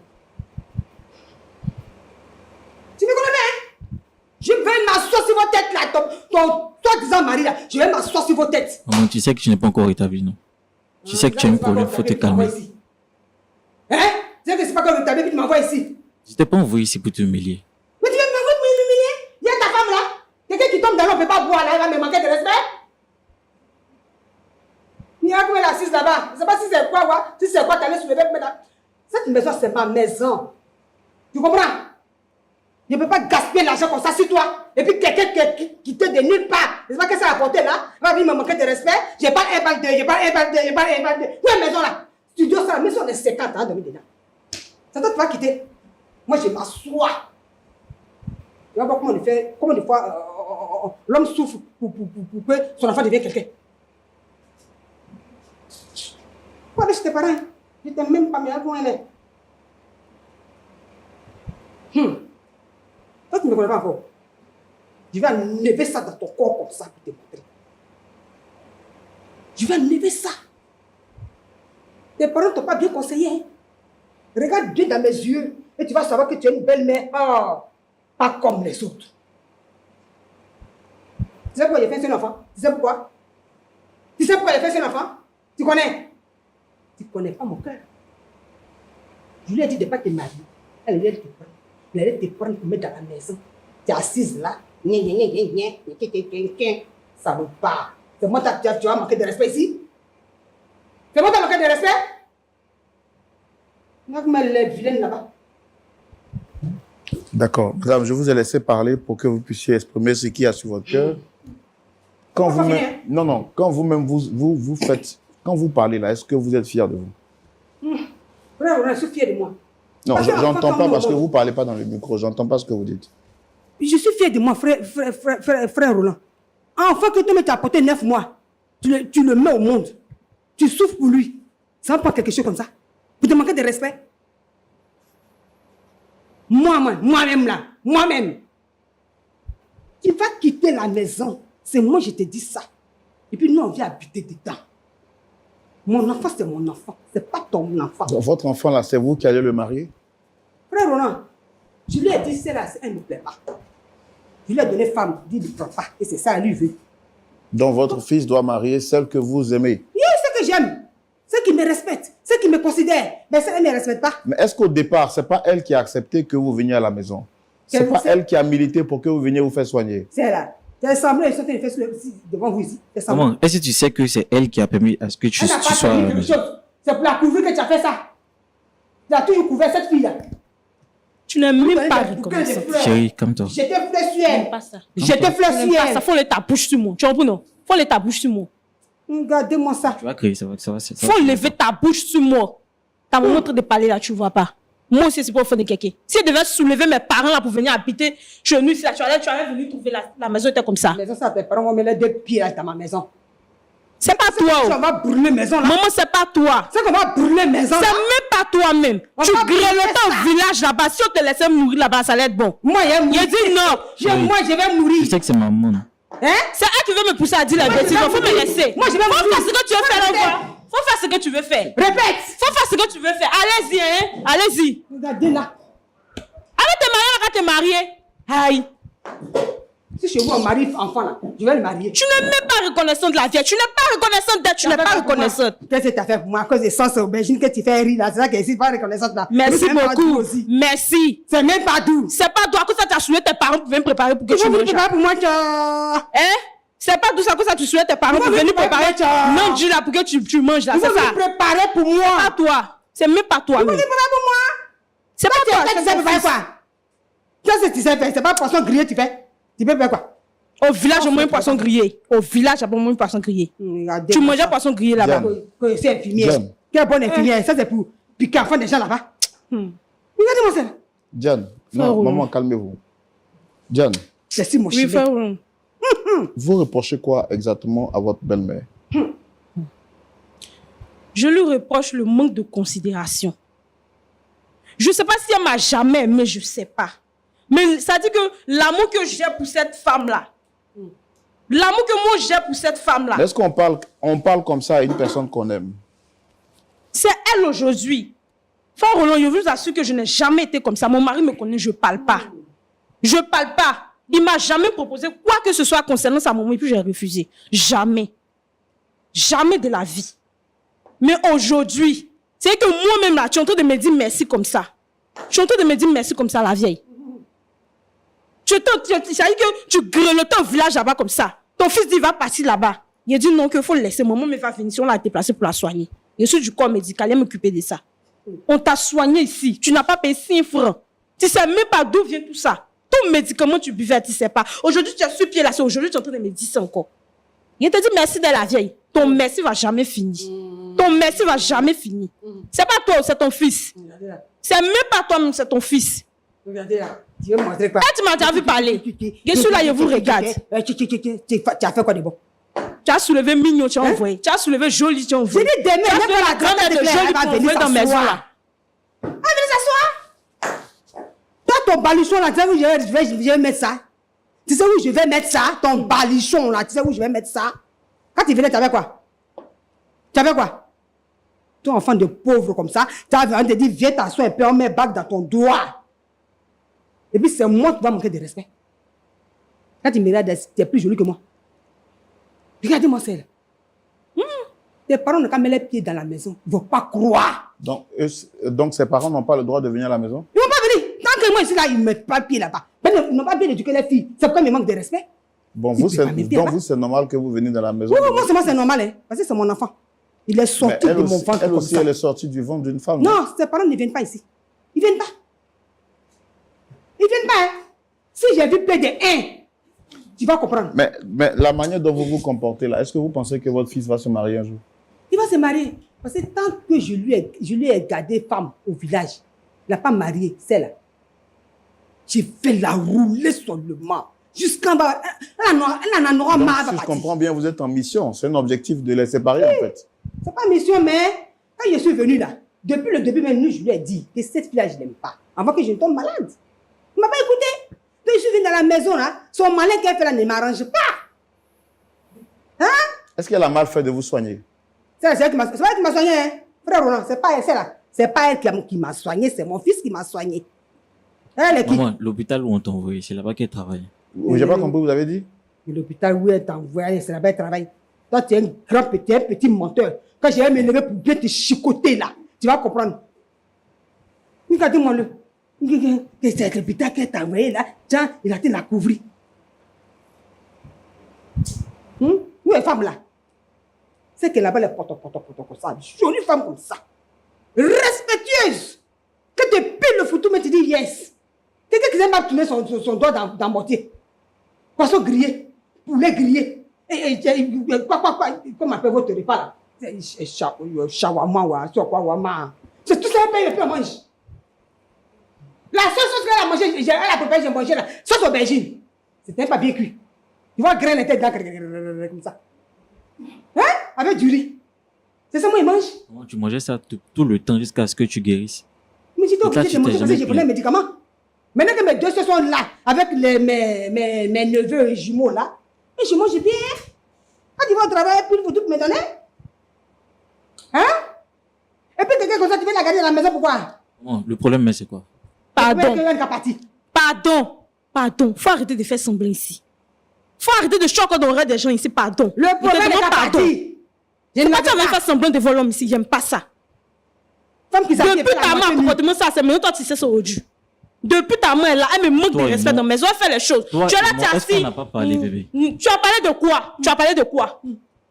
Speaker 4: Tu me connais bien? Je vais m'asseoir sur votre tête là, ton disant mari là, je vais m'asseoir sur votre tête.
Speaker 5: Maman, tu sais que tu n'es pas encore rétabli, non? Tu sais que tu as un problème, il faut te calmer.
Speaker 4: Hein? Tu sais que c'est pas comme rétabli, puis tu m'envoies ici.
Speaker 5: Je t'ai pas envoyé ici pour t'humilier.
Speaker 4: Mais tu vas m'envoyer m'humilier? Il y a ta femme là. Quelqu'un qui tombe dans l'eau ne peut pas boire là, elle va me manquer de respect. Il y a comme elle assise là-bas. Je ne sais pas si c'est quoi, si c'est quoi, tu allais soulever pour mettre. Cette maison, c'est ma maison. Tu comprends? Je ne peux pas gaspiller l'argent comme ça sur toi. Et puis quelqu'un qui te de nulle part. Je ne sais pas qu'est-ce que ça a apporté là. Elle va venir me manquer de respect. Je n'ai pas un bac de. Où est la maison là? Studio, ça, la maison est 50 ans, dormir dedans. C'est toi qui vas quitter. Moi, je m'assois. Tu vas voir comment on fait, comment des fois l'homme souffre pour que son enfant devienne quelqu'un. Pourquoi aller chez tes parents? Je ne t'aime même pas, mais à quoi elle est? Toi, tu ne me connais pas encore. Je vais enlever ça dans ton corps comme ça pour te montrer. Je vais enlever ça. Tes parents ne t'ont pas bien conseillé. Hein? Regarde bien dans mes yeux et tu vas savoir que tu es une belle-mère. Oh, pas comme les autres. Tu sais pourquoi j'ai fait un enfant? Tu sais pourquoi? Tu sais pourquoi j'ai fait un enfant? Tu connais? Tu ne connais pas mon cœur. Je lui ai dit de ne pas te marier. Elle allait te prendre. Elle allait te prendre pour mettre dans la maison. Tu es assise là. Ça ne pas. C'est moi tu as manqué de respect ici. C'est moi qui as manqué de respect. Elle est vilaine là-bas.
Speaker 1: D'accord. Madame, je vous ai laissé parler pour que vous puissiez exprimer ce qui a sur votre cœur. Quand vous-même, non, quand vous-même vous faites, quand vous parlez là, est-ce que vous êtes fier de vous?
Speaker 4: Frère, je suis fier de moi.
Speaker 1: Non, j'entends pas parce que vous parlez pas dans le micro. J'entends pas ce que vous dites.
Speaker 4: Je suis fier de moi, frère Roland. Enfin que tu m'as apporté 9 mois, tu le mets au monde. Tu souffres pour lui. Ça va pas quelque chose comme ça. Vous te manquez de respect. Moi-même là, moi-même. Tu vas quitter la maison. C'est moi, je te dis ça. Et puis nous, on vient habiter dedans. Mon enfant, c'est mon enfant. C'est pas ton enfant.
Speaker 1: Donc, votre enfant là, c'est vous qui allez le marier?
Speaker 4: Frère Roland, je lui ai dit, celle-là, elle ne me plaît pas. Je lui ai donné femme, dit ne prend pas. Et c'est ça, elle lui veut.
Speaker 1: Donc votre fils doit marier celle que vous aimez.
Speaker 4: Oui, c'est que j'aime. Ceux qui me respectent, ceux qui me considèrent. Mais celle elle ne me respecte pas.
Speaker 1: Mais est-ce qu'au départ, c'est pas elle qui a accepté que vous veniez à la maison? C'est pas elle qui a milité pour que vous veniez vous faire soigner?
Speaker 4: C'est là. Tu semblé, ils sont en train devant vous ici.
Speaker 5: Comment? Est-ce que tu sais que c'est elle qui a permis à ce que tu
Speaker 4: Elle n'a pas
Speaker 5: sois à la
Speaker 4: permis quelque
Speaker 5: maison?
Speaker 4: chose. C'est pour la couvrir que tu as fait ça. Tu as toujours couvert cette fille-là.
Speaker 6: Tu n'es même
Speaker 4: Tu
Speaker 6: pas
Speaker 4: as des bouquets de
Speaker 6: reconnaissante.
Speaker 4: fleurs.
Speaker 5: Chérie, comme toi.
Speaker 4: J'étais fleur sur
Speaker 6: J'aime
Speaker 4: elle.
Speaker 6: pas ça.
Speaker 4: J'étais fleur
Speaker 6: J'aime
Speaker 4: sur
Speaker 6: pas ça.
Speaker 4: elle.
Speaker 6: Faut les ta bouche sur moi. Tu comprends non? Faut les ta bouche sur moi.
Speaker 4: Regardez-moi ça.
Speaker 5: Tu vas crier, ça va.
Speaker 6: Faut lever ta bouche sur moi. T'as mon autre de parler là, tu vois pas. Moi aussi, c'est pour faire de quelqu'un. Si je devais soulever mes parents là pour venir habiter chez nous, si là, tu allais venir trouver la maison était comme ça.
Speaker 4: La maison, ça, tes parents vont mettre les 2 pieds là dans ma maison.
Speaker 6: C'est pas
Speaker 4: Tu
Speaker 6: toi.
Speaker 4: vas brûler maison là.
Speaker 6: Maman, c'est pas toi.
Speaker 4: C'est qu'on va brûler maison
Speaker 6: C'est
Speaker 4: là.
Speaker 6: même pas toi-même.
Speaker 4: On
Speaker 6: Tu
Speaker 4: va brûler
Speaker 6: grelottais
Speaker 4: ça.
Speaker 6: au village là-bas. Si on te laissait mourir là-bas, ça allait être bon.
Speaker 4: Moi, il
Speaker 6: Il a dit non.
Speaker 4: Moi, je vais
Speaker 5: Je
Speaker 4: mourir.
Speaker 5: sais que c'est maman.
Speaker 4: Hein?
Speaker 6: C'est elle qui veut me pousser à dire la
Speaker 4: Moi, je
Speaker 6: bêtise.
Speaker 4: vais
Speaker 6: Il faut me
Speaker 4: mourir.
Speaker 6: laisser.
Speaker 4: Moi, je vais
Speaker 6: Faut
Speaker 4: mourir.
Speaker 6: faire ce que tu veux
Speaker 4: Moi,
Speaker 6: faire
Speaker 4: je
Speaker 6: là,
Speaker 4: vais.
Speaker 6: quoi. Faut faire ce que tu veux faire.
Speaker 4: Répète.
Speaker 6: Faut faire ce que tu veux faire. Allez-y, hein. Allez-y.
Speaker 4: Regardez là.
Speaker 6: Allez te marier, là, quand t'es marié. Aïe.
Speaker 4: Si chez vous, on marie enfant là, je vais le marier.
Speaker 6: Tu n'es même pas reconnaissante de la vie. Tu n'es pas reconnaissante d'être. Tu n'es pas reconnaissante.
Speaker 4: Qu'est-ce que tu as fait pour moi à cause des sauces aubergines que tu fais rire là? C'est ça que je suis pas reconnaissante là.
Speaker 6: Merci
Speaker 4: C'est même pas doux
Speaker 6: beaucoup.
Speaker 4: aussi.
Speaker 6: Merci.
Speaker 4: C'est même pas doux.
Speaker 6: C'est pas toi que ça t'a souhaité tes parents pour venir préparer pour que
Speaker 4: Tu
Speaker 6: tu
Speaker 4: vas
Speaker 6: manges.
Speaker 4: venir préparer pour moi,
Speaker 6: Hein? C'est pas tout ça que ça tu souhaites tes parents pour
Speaker 4: Comment
Speaker 6: venir
Speaker 4: tu vas
Speaker 6: préparer.
Speaker 4: préparer,
Speaker 6: Non, dis là pour que tu manges là.
Speaker 4: Tu
Speaker 6: C'est
Speaker 4: vas
Speaker 6: ça.
Speaker 4: venir préparer pour
Speaker 6: Pas
Speaker 4: moi.
Speaker 6: toi. C'est même pas toi.
Speaker 4: Tu vas
Speaker 6: même.
Speaker 4: venir préparer pour moi.
Speaker 6: C'est pas toi.
Speaker 4: Qu'est-ce que tu sais préparer quoi? Qu'est-ce que tu sais faire? C'est pas poisson grillé tu fais? Tu peux faire quoi?
Speaker 6: Au village, on mange poisson grillé. Au village, on mange poisson grillé.
Speaker 4: Regardez.
Speaker 6: Tu mangeais poisson grillé là-bas.
Speaker 1: Diane.
Speaker 4: C'est infirmière.
Speaker 1: Diane.
Speaker 4: Quelle bonne infirmière. Ça, c'est pour piquer enfant des gens là-bas. Regardez-moi ça.
Speaker 1: Diane, non,
Speaker 6: Frère,
Speaker 1: maman, calmez-vous. Diane,
Speaker 4: C'est si mon
Speaker 6: Oui,
Speaker 4: chien.
Speaker 6: frère.
Speaker 1: vous reprochez quoi exactement à votre belle-mère?
Speaker 6: Je lui reproche le manque de considération. Je ne sais pas si elle m'a jamais aimé, je ne sais pas. Mais ça dit que l'amour que j'ai pour cette femme-là, l'amour que moi j'ai pour cette femme-là,
Speaker 1: Est-ce qu'on parle comme ça à une personne qu'on aime?
Speaker 6: c'est elle aujourd'hui. Frère Roland, je vous assure que je n'ai jamais été comme ça. Mon mari me connaît, je ne parle pas. Je ne parle pas. Il ne m'a jamais proposé quoi que ce soit concernant sa maman et puis j'ai refusé. Jamais. Jamais de la vie. Mais aujourd'hui, c'est que moi-même là, tu es en train de me dire merci comme ça. Tu es en train de me dire merci comme ça, la vieille. Ça veut dire que tu grelottais au village là-bas comme ça. Ton fils dit, il va partir là-bas. Il a dit non, qu'il faut le laisser. Maman me va venir, si on l'a déplacé pour la soigner. Je suis du corps médical, il m'occuper de ça. On t'a soigné ici. Tu n'as pas payé 5 francs. Tu ne sais même pas d'où vient tout ça. Ton médicament, tu buvais, tu ne sais pas. Aujourd'hui, tu es sur pied là. Aujourd'hui, tu es en train de me dire ça encore. Il te dit merci de la vieille. Ton merci va jamais finir. Ton merci va jamais finir. C'est pas toi, c'est ton fils.
Speaker 4: Regardez là.
Speaker 6: C'est même pas toi, c'est ton fils.
Speaker 4: Regardez là. Tu veux me montrer quoi?
Speaker 6: Ah, tu m'as déjà vu parler. Je suis là, je vous regarde.
Speaker 4: Tu as fait quoi de bon?
Speaker 6: Tu as soulevé mignon, tu as envoyé. Tu as soulevé joli, tu as
Speaker 4: J'ai
Speaker 6: envoyé.
Speaker 4: dit demain,
Speaker 6: Tu as
Speaker 4: même
Speaker 6: fait
Speaker 4: pas
Speaker 6: la
Speaker 4: la
Speaker 6: grande
Speaker 4: grande
Speaker 6: de
Speaker 4: elle
Speaker 6: joli
Speaker 4: va
Speaker 6: pour
Speaker 4: venir
Speaker 6: envoyer dans la maison
Speaker 4: s'asseoir.
Speaker 6: là.
Speaker 4: Ah, venez s'asseoir. Toi, ton baluchon là, tu sais où je vais mettre ça? Tu sais où je vais mettre ça? Ton baluchon là, tu sais où je vais mettre ça? Quand tu venais, tu avais quoi? Tu avais quoi? Toi, enfant de pauvre comme ça, tu avais envie de dire, viens t'asseoir un peu, on met bague dans ton doigt. Et puis c'est moi qui va manquer de respect. Quand tu me regardes, tu es plus jolie que moi. Regardez-moi celle. Tes parents ne mettent les pieds dans la maison. Ils ne vont pas croire.
Speaker 1: Donc ses parents n'ont pas le droit de venir à la maison?
Speaker 4: Ils ne vont pas venir. Tant que moi, je suis là, ils ne mettent pas le pied là-bas. Ils n'ont pas bien éduqué les filles. C'est pourquoi ils manquent de respect.
Speaker 1: Bon, vous, c'est normal que vous veniez dans la maison?
Speaker 4: Oui, moi, c'est normal, hein, parce que c'est mon enfant. Il est sorti de mon ventre.
Speaker 1: Elle aussi, elle est sortie du ventre d'une femme.
Speaker 4: Non, ses parents ne viennent pas ici. Ils ne viennent pas. Ils ne viennent pas. Hein. Si j'ai vu plein de 1, tu vas comprendre.
Speaker 1: Mais la manière dont vous vous comportez là, est-ce que vous pensez que votre fils va se marier un jour?
Speaker 4: Il va se marier. Parce que tant que je lui ai gardé femme au village, il n'a pas marié, celle-là. J'ai fait la rouler seulement. Jusqu'en bas. Elle en aura marre.
Speaker 1: Si je comprends bien, vous êtes en mission. C'est un objectif de les séparer, en fait.
Speaker 4: C'est pas mission, mais quand je suis venu là, depuis le début même, je lui ai dit que cette fille-là, je ne l'aime pas. Avant que je tombe malade. Il ne m'a pas écouté. Quand je suis venu dans la maison, là, son malin qu'elle fait là ne m'arrange pas. Hein?
Speaker 1: Est-ce qu'elle a mal fait de vous soigner?
Speaker 4: C'est elle qui m'a soigné, hein? Frère Roland, c'est pas elle, c'est là. C'est pas elle qui m'a soigné, c'est mon fils qui m'a soigné. Elle est qui?
Speaker 5: Maman, l'hôpital où on t'a envoyé, c'est là-bas qu'elle travaille.
Speaker 1: Oui, j'ai pas compris, vous avez dit?
Speaker 4: L'hôpital où elle t'a envoyé, c'est là-bas qu'elle travaille. Toi, tu es un petit menteur. Quand j'ai me lever pour bien te chicoter là, tu vas comprendre. Regardez-moi le. C'est l'hôpital qu'elle t'a envoyé là. Tiens, il a été la couvrir. Où est la femme là? C'est que là-bas, elle est poto comme ça. Jolie femme comme ça. Respectueuse. Que tu piles le foutu, mais tu dis yes. Quelqu'un qui aime tourner son doigt dans mortier. Poisson grillé. Poulet grillé. Comment appelle votre repas là? Shawarma, c'est tout ça qu'elle peut manger. La seule chose qu'elle a mangé, elle a préparé, j'ai mangé là. Sauce aubergine. C'était pas bien cuit. Tu vois, grain la tête dedans, comme ça. Hein? Avec du riz. C'est ça, moi, il mange.
Speaker 5: Comment tu mangeais ça tout le temps jusqu'à ce que tu guérisses?
Speaker 4: Mais j'étais obligé de manger parce que j'ai pris les médicaments. Maintenant que mes deux soeurs sont là, avec mes neveux et jumeaux là, et je mange bien. Quand tu vas au travail, puis il faut tout me donner. Hein? Et puis quelqu'un comme ça, tu viens la garder à la maison, pourquoi?
Speaker 5: Bon, le problème, mais c'est quoi?
Speaker 6: Pardon. Faut arrêter de faire semblant ici. Faut arrêter de choquer dans l'oreille des gens ici, pardon.
Speaker 4: Le problème est parti.
Speaker 6: C'est pas tu vas faire semblant de voir l'homme ici, j'aime pas ça. Depuis ta main, comportement ça, c'est maintenant toi tu sais ça aujourd'hui. Depuis ta main là, elle me manque de respect dans mes maison, elle fait les choses.
Speaker 5: Toi,
Speaker 6: tu es là, tu es
Speaker 5: est-ce qu'on
Speaker 6: assis.
Speaker 5: n'a pas parlé, bébé?
Speaker 6: Tu as parlé de quoi? Tu as parlé de quoi?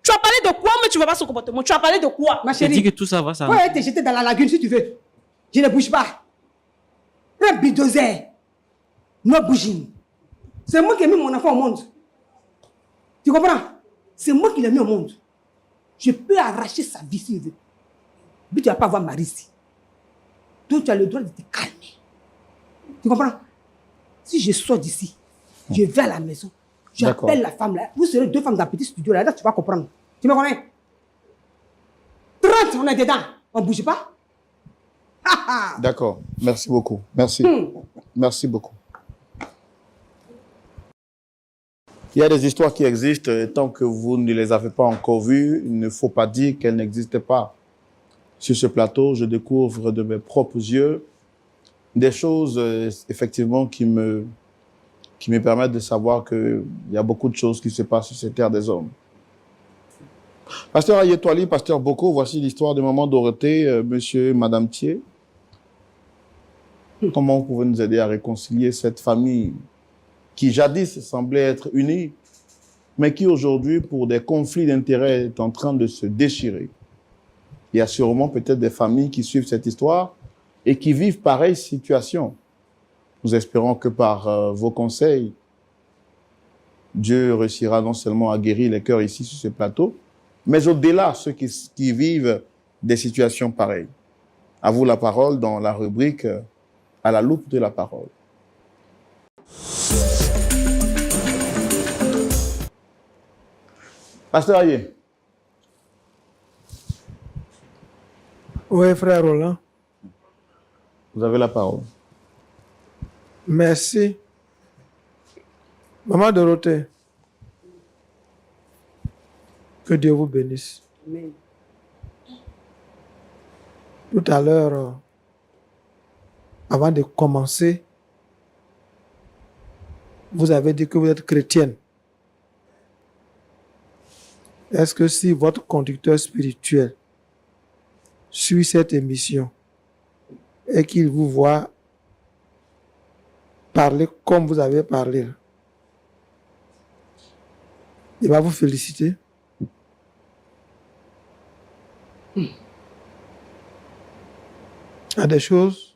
Speaker 6: Tu as parlé de quoi, mais tu ne vois pas son comportement. Tu as parlé de quoi?
Speaker 4: Ma
Speaker 5: Je dis
Speaker 4: chérie,
Speaker 5: que tout ça va, ça.
Speaker 4: faut aller te jeter dans la lagune si tu veux. Je ne bouge pas. Un bulldozer. No bouging. C'est moi qui ai mis mon enfant au monde. Tu comprends? C'est moi qui l'ai mis au monde. Je peux arracher sa vie si je veux. Mais tu ne vas pas avoir Marie ici. Donc tu as le droit de te calmer. Tu comprends? Si je sors d'ici, je vais à la maison, j'appelle la femme là. Vous serez deux femmes dans le petit studio là, tu vas comprendre. Tu me connais? 30, on est dedans. On ne bouge pas.
Speaker 1: D'accord. Merci beaucoup. Merci. Merci beaucoup. Il y a des histoires qui existent. Et tant que vous ne les avez pas encore vues, il ne faut pas dire qu'elles n'existaient pas. Sur ce plateau, je découvre de mes propres yeux des choses, effectivement, qui me permettent de savoir qu'il y a beaucoup de choses qui se passent sur cette terre des hommes. Pasteur Ayetouali, Pasteur Boko, voici l'histoire de Maman Dorothée, Monsieur et Madame Thier. Comment vous pouvez nous aider à réconcilier cette famille qui jadis semblait être unie, mais qui aujourd'hui, pour des conflits d'intérêts, est en train de se déchirer? Il y a sûrement peut-être des familles qui suivent cette histoire et qui vivent pareille situation. Nous espérons que par vos conseils, Dieu réussira non seulement à guérir les cœurs ici sur ce plateau, mais au-delà, ceux qui vivent des situations pareilles. À vous la parole dans la rubrique « À la loupe de la parole ». Pasteur Aye.
Speaker 2: Oui, frère Roland.
Speaker 1: Vous avez la parole.
Speaker 2: Merci. Maman Dorothée, que Dieu vous bénisse.
Speaker 4: Amen.
Speaker 2: Tout à l'heure, avant de commencer, vous avez dit que vous êtes chrétienne. Est-ce que si votre conducteur spirituel suit cette émission et qu'il vous voit parler comme vous avez parlé, il va vous féliciter? Il y a des choses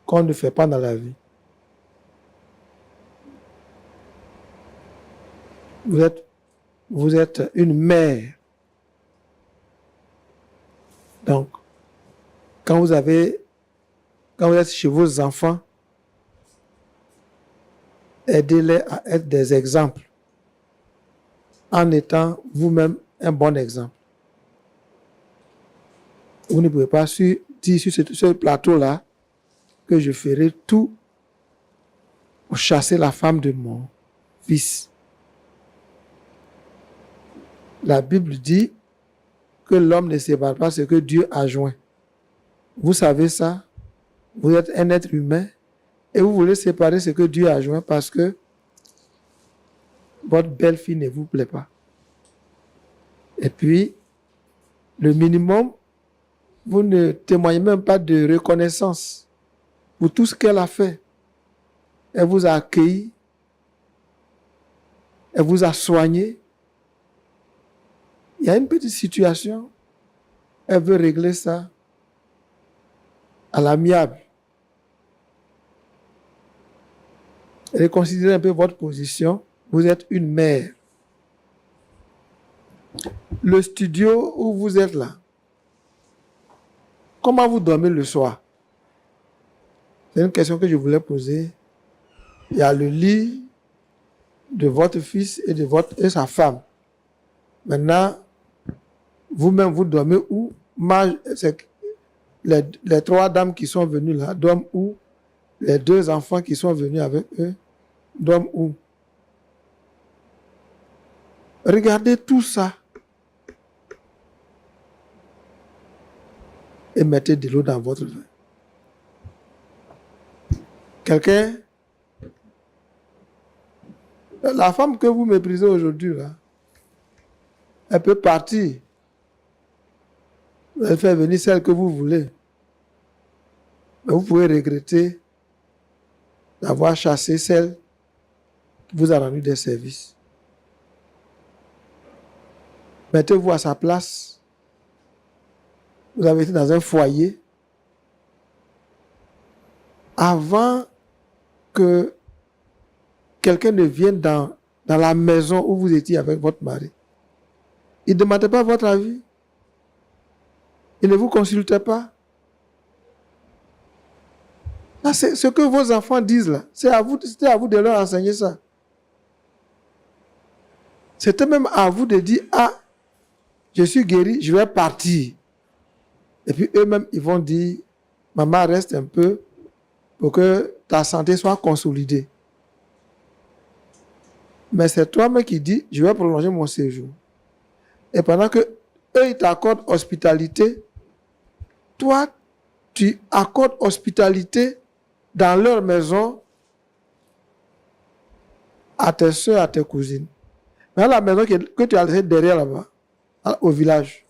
Speaker 2: qu'on ne fait pas dans la vie. Vous êtes une mère. Donc, quand vous êtes chez vos enfants, aidez-les à être des exemples en étant vous-même un bon exemple. Vous ne pouvez pas dire sur ce plateau-là que je ferai tout pour chasser la femme de mon fils. La Bible dit que l'homme ne sépare pas ce que Dieu a joint. Vous savez ça? Vous êtes un être humain et vous voulez séparer ce que Dieu a joint parce que votre belle-fille ne vous plaît pas. Et puis, le minimum, vous ne témoignez même pas de reconnaissance pour tout ce qu'elle a fait. Elle vous a accueilli, elle vous a soigné. Il y a une petite situation, elle veut régler ça à l'amiable. Reconsidérez un peu votre position. Vous êtes une mère. Le studio où vous êtes là, comment vous dormez le soir? C'est une question que je voulais poser. Il y a le lit de votre fils et sa femme. Maintenant, vous-même, vous dormez où? Les trois dames qui sont venues là dorment où? Les deux enfants qui sont venus avec eux dorment où? Regardez tout ça et mettez de l'eau dans votre vin. Quelqu'un? La femme que vous méprisez aujourd'hui, là, elle peut partir. Elle fait venir celle que vous voulez. Mais vous pouvez regretter d'avoir chassé celle qui vous a rendu des services. Mettez-vous à sa place. Vous avez été dans un foyer. Avant que quelqu'un ne vienne dans la maison où vous étiez avec votre mari, il ne demandait pas votre avis. Il ne vous consultait pas. Là, c'est ce que vos enfants disent là. C'était à vous de leur enseigner ça. C'était même à vous de dire, ah, je suis guéri, je vais partir. Et puis eux-mêmes, ils vont dire, maman, reste un peu pour que ta santé soit consolidée. Mais c'est toi-même qui dis, je vais prolonger mon séjour. Et pendant que eux, ils t'accordent hospitalité, toi, tu accordes hospitalité dans leur maison à tes soeurs, à tes cousines. Mais à la maison que tu as laissée derrière là-bas, au village,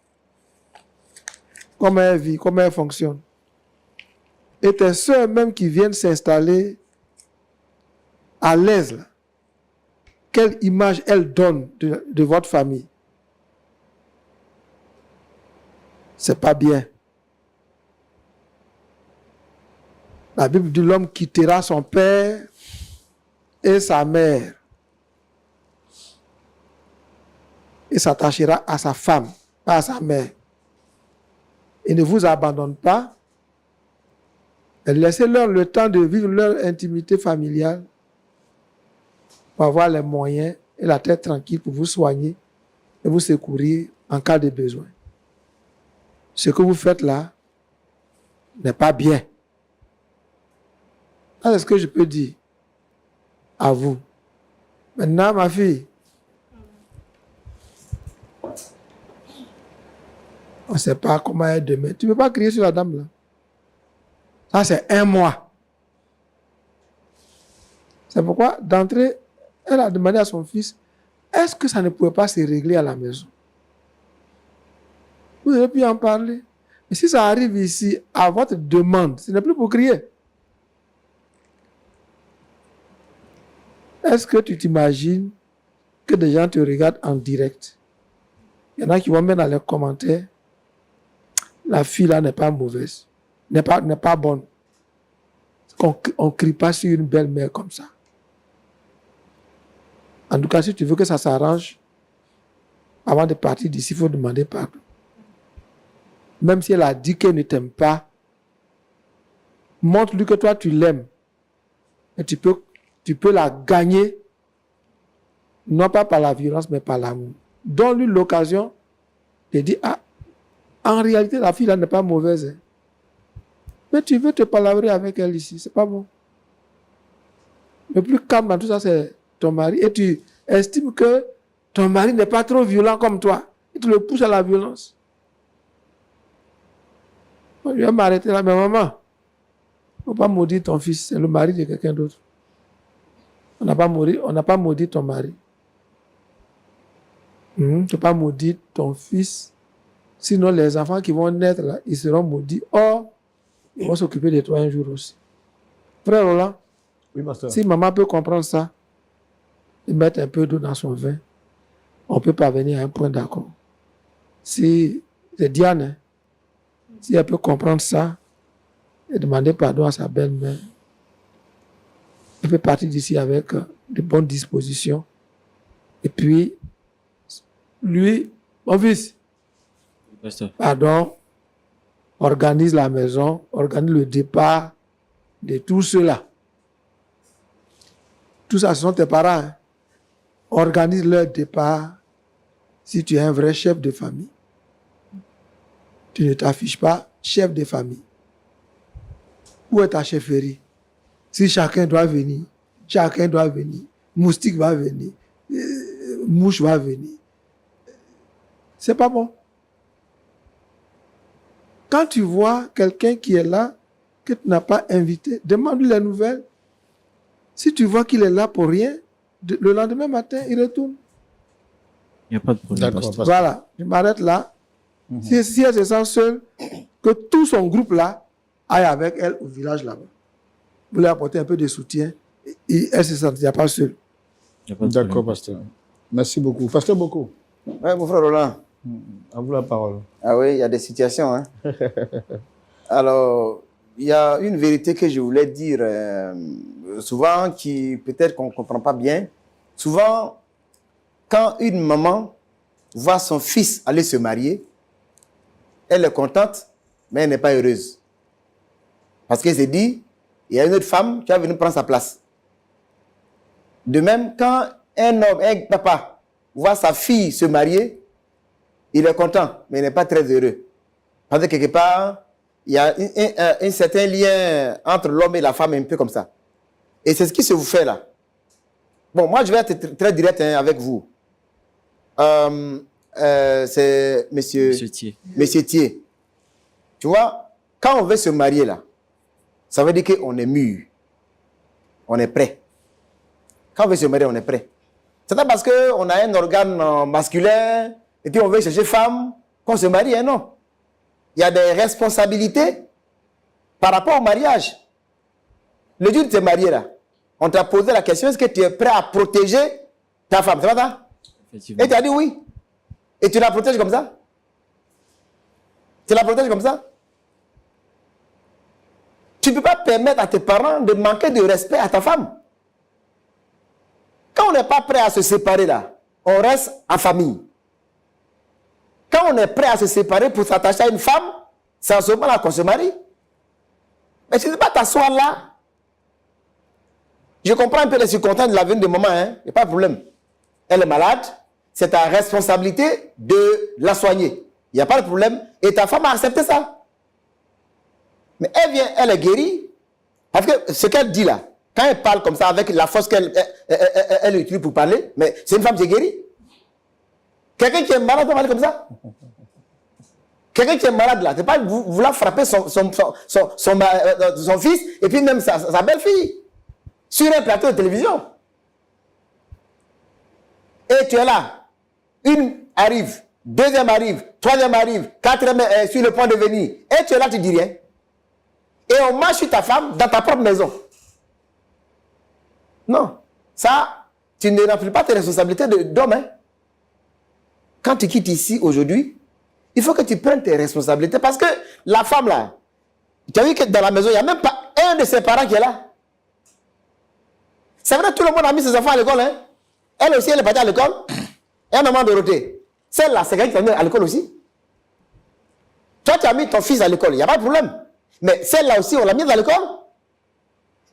Speaker 2: comment elle vit, comment elle fonctionne. Et tes soeurs même qui viennent s'installer à l'aise, là, quelle image elles donnent de votre famille? C'est pas bien. La Bible dit l'homme quittera son père et sa mère et s'attachera à sa femme, pas à sa mère. Il ne vous abandonne pas. Laissez-leur le temps de vivre leur intimité familiale pour avoir les moyens et la tête tranquille pour vous soigner et vous secourir en cas de besoin. Ce que vous faites là n'est pas bien. C'est ce que je peux dire à vous. Maintenant, ma fille, on ne sait pas comment elle est demain. Tu ne peux pas crier sur la dame là. Ça, c'est 1 mois. C'est pourquoi, d'entrée, elle a demandé à son fils est-ce que ça ne pouvait pas se régler à la maison? Vous avez pu en parler. Mais si ça arrive ici, à votre demande, ce n'est plus pour crier. Est-ce que tu t'imagines que des gens te regardent en direct? Il y en a qui vont mettre dans les commentaires, la fille là n'est pas mauvaise, n'est pas bonne. On ne crie pas sur une belle-mère comme ça. En tout cas, si tu veux que ça s'arrange, avant de partir d'ici, il faut demander pardon. Même si elle a dit qu'elle ne t'aime pas, montre-lui que toi, tu l'aimes. Et tu peux la gagner, non pas par la violence, mais par l'amour. Donne-lui l'occasion de dire, ah, en réalité, la fille là n'est pas mauvaise. Hein. Mais tu veux te palabrer avec elle ici, c'est pas bon. Le plus calme dans tout ça, c'est ton mari. Et tu estimes que ton mari n'est pas trop violent comme toi. Et tu le pousses à la violence. Je vais m'arrêter là, mais maman, il ne faut pas maudire ton fils, c'est le mari de quelqu'un d'autre. On n'a pas maudit ton mari. Tu ne peux pas maudire ton fils. Sinon, les enfants qui vont naître là, ils seront maudits. Or, ils vont s'occuper de toi un jour aussi. Frère Roland,
Speaker 1: Oui, pasteur.
Speaker 2: si maman peut comprendre ça, et mettre un peu d'eau dans son vin, on peut parvenir à un point d'accord. Si c'est Diane, hein, si elle peut comprendre ça et demander pardon à sa belle-mère, elle peut partir d'ici avec de bonnes dispositions. Et puis, lui, mon fils,
Speaker 5: Pasteur.
Speaker 2: pardon, organise la maison, organise le départ de tous ceux-là. Tout ça, ce sont tes parents. Hein. Organise leur départ si tu es un vrai chef de famille. Tu ne t'affiches pas chef de famille. Où est ta chefferie? Si chacun doit venir, moustique va venir, mouche va venir. C'est pas bon. Quand tu vois quelqu'un qui est là, que tu n'as pas invité, demande-lui les nouvelles. Si tu vois qu'il est là pour rien, le lendemain matin, il retourne.
Speaker 5: Il n'y a pas de problème.
Speaker 1: D'accord,
Speaker 5: pasteur.
Speaker 1: pasteur.
Speaker 2: Voilà, je m'arrête là. Si elle se sent seule, que tout son groupe là aille avec elle au village là-bas. Vous lui apportez un peu de soutien et elle se sentira pas seule.
Speaker 5: Il y a pas de
Speaker 1: D'accord,
Speaker 5: problème.
Speaker 1: pasteur. Merci beaucoup. Pasteur beaucoup.
Speaker 3: Ouais, mon frère Roland.
Speaker 1: À vous la parole.
Speaker 3: Ah oui, il y a des situations. Hein. Alors, il y a une vérité que je voulais dire, souvent, qui peut-être qu'on ne comprend pas bien. Souvent, quand une maman voit son fils aller se marier, elle est contente, mais elle n'est pas heureuse. Parce qu'elle s'est dit, il y a une autre femme qui va venir prendre sa place. De même, quand un homme, un papa, voit sa fille se marier, il est content, mais il n'est pas très heureux. Parce que quelque part, il y a un certain lien entre l'homme et la femme, un peu comme ça. Et c'est ce qui se vous fait là. Bon, moi, je vais être très direct avec vous. C'est monsieur Thier. Tu vois, quand on veut se marier là, ça veut dire qu'on est mûr. On est prêt. Quand on veut se marier, on est prêt. C'est pas parce qu'on a un organe masculin et puis on veut chercher femme qu'on se marie, hein, non. Il y a des responsabilités par rapport au mariage. Le jour où tu es marié là, on t'a posé la question, est-ce que tu es prêt à protéger ta femme? C'est pas ça?
Speaker 5: Effectivement.
Speaker 3: Et tu as dit oui. Et tu la protèges comme ça? Tu la protèges comme ça? Tu ne peux pas permettre à tes parents de manquer de respect à ta femme. Quand on n'est pas prêt à se séparer là, on reste en famille. Quand on est prêt à se séparer pour s'attacher à une femme, c'est en ce moment-là qu'on se marie. Mais tu ne peux pas t'asseoir là. Je comprends un peu les circonstances de la vie de maman, hein? Il n'y a pas de problème. Elle est malade, c'est ta responsabilité de la soigner. Il n'y a pas de problème. Et ta femme a accepté ça. Mais elle vient, elle est guérie. Parce que ce qu'elle dit là, quand elle parle comme ça, avec la force qu'elle elle utilise pour parler, mais c'est une femme qui est guérie. Quelqu'un qui est malade peut parler comme ça. Quelqu'un qui est malade là, c'est pas vouloir frapper son fils et puis même sa belle-fille sur un plateau de télévision. Et Et tu es là. Une arrive, deuxième arrive, troisième arrive, quatrième est sur le point de venir. Et tu es là, tu dis rien. Et on marche sur ta femme dans ta propre maison. Non. Ça, tu ne remplis pas tes responsabilités d'homme. Hein. Quand tu quittes ici aujourd'hui, il faut que tu prennes tes responsabilités. Parce que la femme là, tu as vu que dans la maison, il n'y a même pas un de ses parents qui est là. C'est vrai, tout le monde a mis ses enfants à l'école. Hein. Elle aussi, elle est partie à l'école. Et à un moment Dorothée, celle-là, c'est quelqu'un qui est à l'école aussi. Toi, tu as mis ton fils à l'école, il n'y a pas de problème. Mais celle-là aussi, on l'a mise à l'école.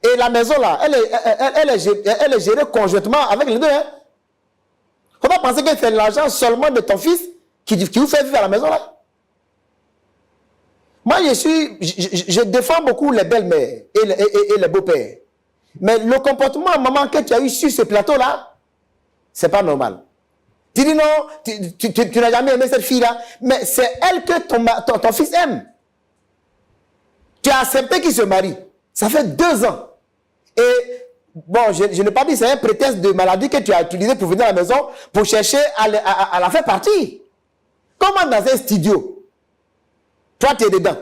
Speaker 3: Et la maison là, elle est gérée conjointement avec les deux. Hein. Il ne faut pas penser que c'est l'argent seulement de ton fils qui vous fait vivre à la maison là. Moi, je défends beaucoup les belles-mères et les beaux-pères. Mais le comportement, maman, que tu as eu sur ce plateau-là, c'est pas normal. Tu dis non, tu n'as jamais aimé cette fille-là, mais c'est elle que ton fils aime. Tu as accepté qu'il se marie. Ça fait 2 ans. Et bon, je n'ai pas dit c'est un prétexte de maladie que tu as utilisé pour venir à la maison pour chercher à la faire partir. Comment dans un studio, toi tu es dedans,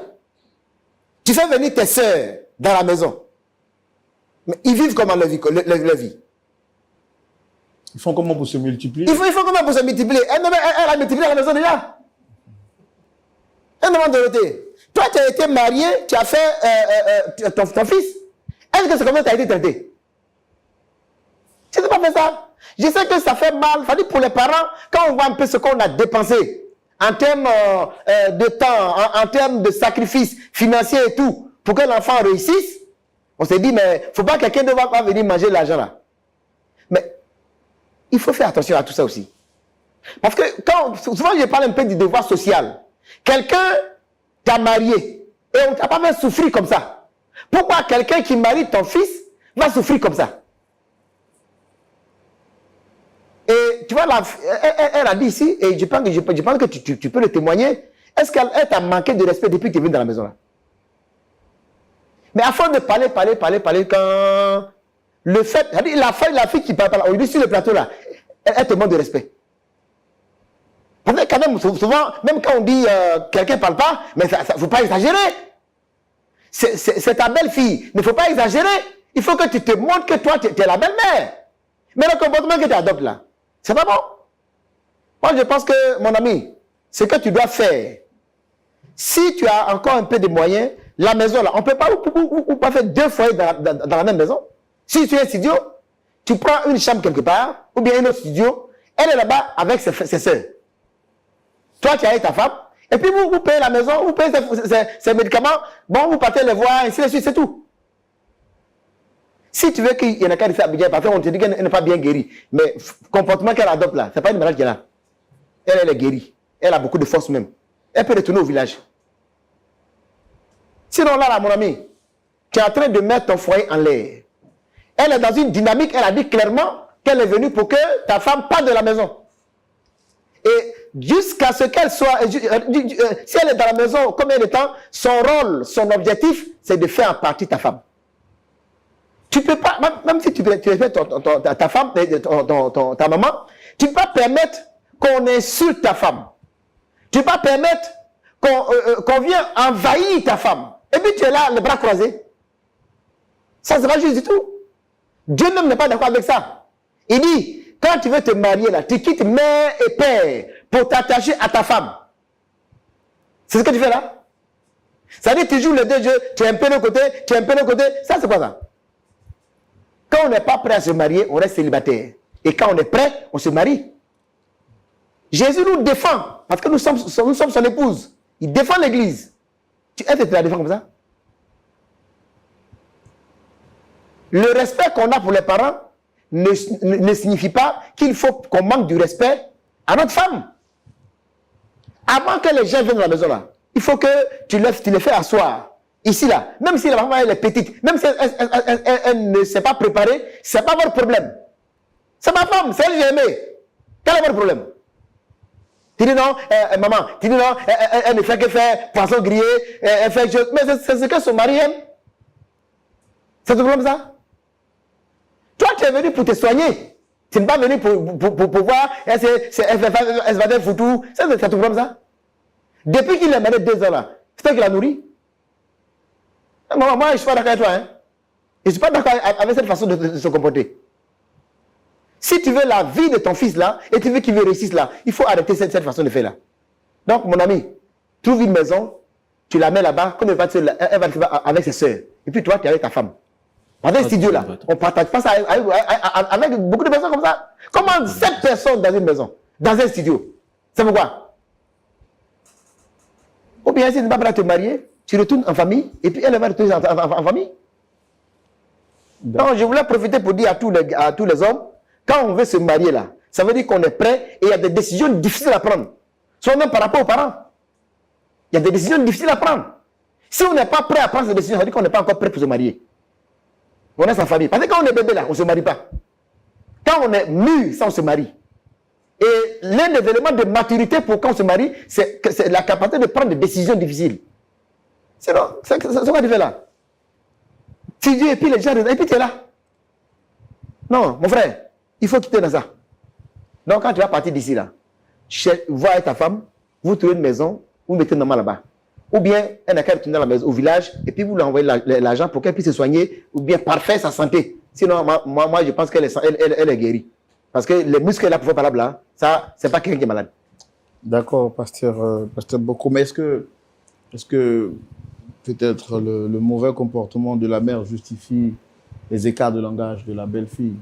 Speaker 3: tu fais venir tes soeurs dans la maison. Mais ils vivent comment leur vie?
Speaker 1: Ils font comment pour se multiplier?
Speaker 3: Ils font comment pour se multiplier? Elle a multiplié à la maison déjà. Elle demande de Dorothée. Toi, tu as été marié, tu as fait ton fils. Est-ce que c'est comme ça que tu as été traité? Tu n'as pas fait ça. Je sais que ça fait mal. Ça dit pour les parents, quand on voit un peu ce qu'on a dépensé en termes de temps, en termes de sacrifices financiers et tout, pour que l'enfant réussisse, on s'est dit, mais il ne faut pas que quelqu'un ne va pas venir manger l'argent là. Mais il faut faire attention à tout ça aussi. Parce que souvent je parle un peu du devoir social. Quelqu'un t'a marié et on ne t'a pas fait souffrir comme ça. Pourquoi quelqu'un qui marie ton fils va souffrir comme ça? Et tu vois, elle a dit ici, et je pense que tu peux le témoigner, est-ce qu'elle t'a manqué de respect depuis que tu es venu dans la maison là? Mais à force de parler, quand le fait, la fille qui parle, on lui dit sur le plateau là, elle te manque de respect. Parce que quand même, souvent, même quand on dit quelqu'un ne parle pas, mais il ne faut pas exagérer. C'est ta belle-fille, il ne faut pas exagérer. Il faut que tu te montres que toi, tu es la belle-mère. Mais le comportement que tu adoptes là, c'est pas bon. Moi, je pense que, mon ami, ce que tu dois faire, si tu as encore un peu de moyens, la maison là, on ne peut pas ou pas faire 2 foyers dans la même maison. Si tu es un studio, tu prends une chambre quelque part, ou bien un autre studio, elle est là-bas avec ses soeurs. Toi, tu as ta femme, et puis vous payez la maison, vous payez ses médicaments, bon, vous partez les voir, ainsi de suite, c'est tout. Si tu veux qu'il y en a qu'à faire Abidjan, parce qu'on te dit qu'elle n'est pas bien guérie, mais le comportement qu'elle adopte là, ce n'est pas une malade qui est là. Elle est guérie. Elle a beaucoup de force même. Elle peut retourner au village. Sinon là, mon ami, tu es en train de mettre ton foyer en l'air. Elle est dans une dynamique, elle a dit clairement qu'elle est venue pour que ta femme parte de la maison. Et jusqu'à ce qu'elle soit, si elle est dans la maison combien de temps, son rôle, son objectif, c'est de faire en partie ta femme. Tu ne peux pas, même si tu respectes ta femme, ta maman, tu ne peux pas permettre qu'on insulte ta femme. Tu ne peux pas permettre qu'on vienne envahir ta femme. Et puis tu es là, les bras croisés. Ça, c'est pas juste du tout. Dieu même n'est pas d'accord avec ça. Il dit, quand tu veux te marier là, tu quittes mère et père pour t'attacher à ta femme. C'est ce que tu fais là. Ça veut dire que tu joues les 2 jeux, tu es un peu de côté, tu es un peu de côté. Ça, c'est quoi ça? Quand on n'est pas prêt à se marier, on reste célibataire. Et quand on est prêt, on se marie. Jésus nous défend, parce que nous sommes son épouse. Il défend l'église. Est-ce que tu la défends comme ça? Le respect qu'on a pour les parents ne signifie pas qu'il faut qu'on manque du respect à notre femme. Avant que les gens viennent dans la maison là, il faut que tu les fais asseoir. Ici là, même si la maman elle est petite, même si elle ne s'est pas préparée, c'est pas votre problème. C'est ma femme, c'est elle que j'ai aimée. Quel est votre problème? Tu dis non, maman, tu dis non, elle ne fait que faire poisson grillé, elle fait que mais c'est ce que son mari aime. C'est ton problème ça? Toi tu es venu pour te soigner. Tu n'es pas venu pour voir, elle se va faire foutu. Ça te problème, ça? Depuis qu'il est marié 2 ans là, c'est toi qui l'a nourri. Moi, je ne suis pas d'accord avec toi. Hein. Je ne suis pas d'accord avec cette façon de se comporter. Si tu veux la vie de ton fils là, et tu veux qu'il réussisse là, il faut arrêter cette façon de faire là. Donc, mon ami, trouve une maison, tu la mets là-bas, comme elle va avec ses soeurs. Et puis toi, tu es avec ta femme. Dans un studio là, on ne partage pas ça avec beaucoup de personnes comme ça. Comment 7 personnes dans une maison, dans un studio? C'est pourquoi? Ou bien si tu n'es pas prêt à te marier, tu retournes en famille, et puis elle va retourner en famille. Donc, je voulais profiter pour dire à tous les hommes, quand on veut se marier là, ça veut dire qu'on est prêt et il y a des décisions difficiles à prendre. Soit même par rapport aux parents. Il y a des décisions difficiles à prendre. Si on n'est pas prêt à prendre ces décisions, ça veut dire qu'on n'est pas encore prêt pour se marier. On est sa famille. Parce que quand on est bébé là, on ne se marie pas. Quand on est mûr, ça on se marie. Et l'un des éléments de maturité pour quand on se marie, c'est la capacité de prendre des décisions difficiles. C'est quoi tu fais là? Tu dis et puis les gens, et puis tu es là. Non, mon frère, il faut quitter dans ça. Donc quand tu vas partir d'ici là, vois avec ta femme, vous trouvez une maison, vous mettez une maman là-bas. Ou bien elle n'a qu'à retourner dans la maison, au village, et puis vous lui envoyez l'argent pour qu'elle puisse se soigner, ou bien parfaire sa santé. Sinon, moi je pense qu'elle est guérie. Parce que les muscles qu'elle a pour faire par là, ça, c'est pas quelqu'un qui est malade.
Speaker 1: D'accord, pasteur Boko. Mais est-ce que peut-être le mauvais comportement de la mère justifie les écarts de langage de la belle-fille?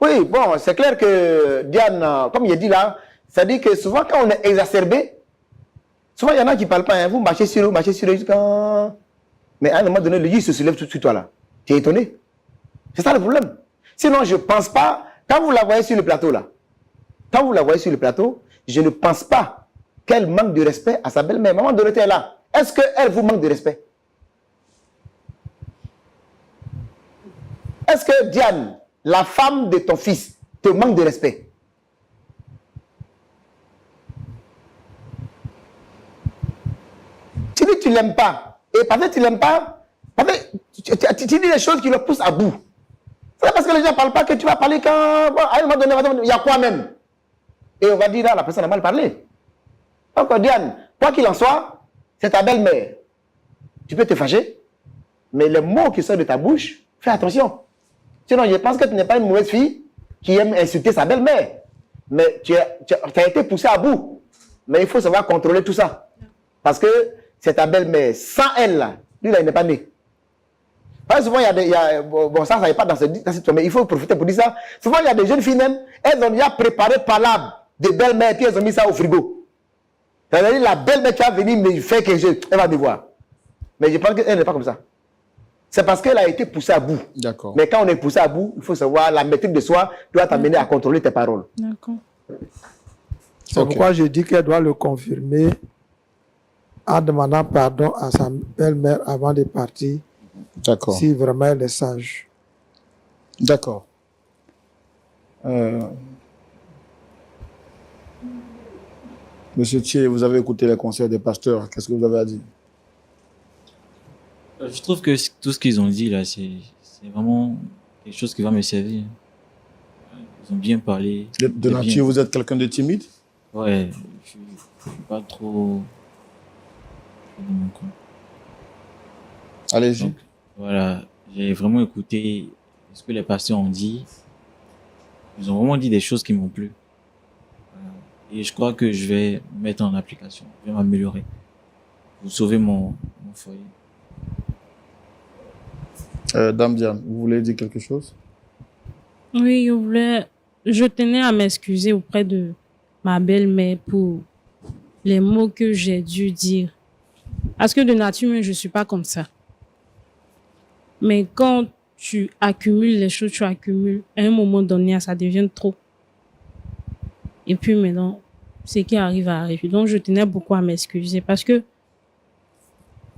Speaker 3: Oui, bon, c'est clair que Diane, comme il a dit là, ça dit que souvent quand on est exacerbé, souvent il y en a qui ne parlent pas, hein, vous marchez sur eux jusqu'à... Mais à un moment donné, le Dieu se soulève tout de suite toi là. Tu es étonné. C'est ça le problème. Sinon, je ne pense pas, quand vous la voyez sur le plateau là, je ne pense pas qu'elle manque de respect à sa belle-mère. Maman Dorothée est là. Est-ce qu'elle vous manque de respect? Est-ce que Diane, la femme de ton fils, te manque de respect? Tu dis que tu ne l'aimes pas. Et parce que tu ne l'aimes pas, tu dis des choses qui le poussent à bout. C'est parce que les gens ne parlent pas que tu vas parler quand... Bon, à un moment donné, il y a quoi même? Et on va dire, là, la personne a mal parlé. Donc, Diane, quoi qu'il en soit, c'est ta belle-mère. Tu peux te fâcher, mais les mots qui sortent de ta bouche, fais attention. Sinon, je pense que tu n'es pas une mauvaise fille qui aime insulter sa belle-mère. Mais tu as été poussé à bout. Mais il faut savoir contrôler tout ça. Parce que c'est ta belle-mère. Sans elle, là, lui, là, il n'est pas né. Parce que souvent, bon, ça n'est pas dans cette situation, mais il faut profiter pour dire ça. Souvent, il y a des jeunes filles même, elles ont déjà préparé palabre de belle-mère, puis elles ont mis ça au frigo. C'est-à-dire, la belle-mère qui va venir me faire quelque chose, elle va me voir. Mais je pense qu'elle n'est pas comme ça. C'est parce qu'elle a été poussée à bout.
Speaker 1: D'accord.
Speaker 3: Mais quand on est poussé à bout, il faut savoir, la maîtrise de soi doit t'amener à contrôler tes paroles.
Speaker 6: D'accord.
Speaker 2: C'est pourquoi je dis qu'elle doit le confirmer en demandant pardon à sa belle-mère avant de partir.
Speaker 1: D'accord.
Speaker 2: Si vraiment elle est sage.
Speaker 1: D'accord. Monsieur Thier, vous avez écouté les conseils des pasteurs. Qu'est-ce que vous avez à dire?
Speaker 5: Je trouve que tout ce qu'ils ont dit là, c'est vraiment quelque chose qui va me servir. Ils ont bien parlé.
Speaker 1: De nature, vous êtes quelqu'un de timide?
Speaker 5: Ouais, je suis pas trop dans mon coin.
Speaker 1: Allez-y.
Speaker 5: Donc, voilà, j'ai vraiment écouté ce que les pasteurs ont dit. Ils ont vraiment dit des choses qui m'ont plu. Et je crois que je vais mettre en application. Je vais m'améliorer. Pour sauver mon foyer.
Speaker 1: Dame Diane, vous voulez dire quelque chose?
Speaker 6: Oui, je tenais à m'excuser auprès de ma belle-mère pour les mots que j'ai dû dire. Parce que de nature, je ne suis pas comme ça. Mais quand tu accumules les choses, à un moment donné, ça devient trop. Et puis maintenant, ce qui arrive à arriver. Donc, je tenais beaucoup à m'excuser parce que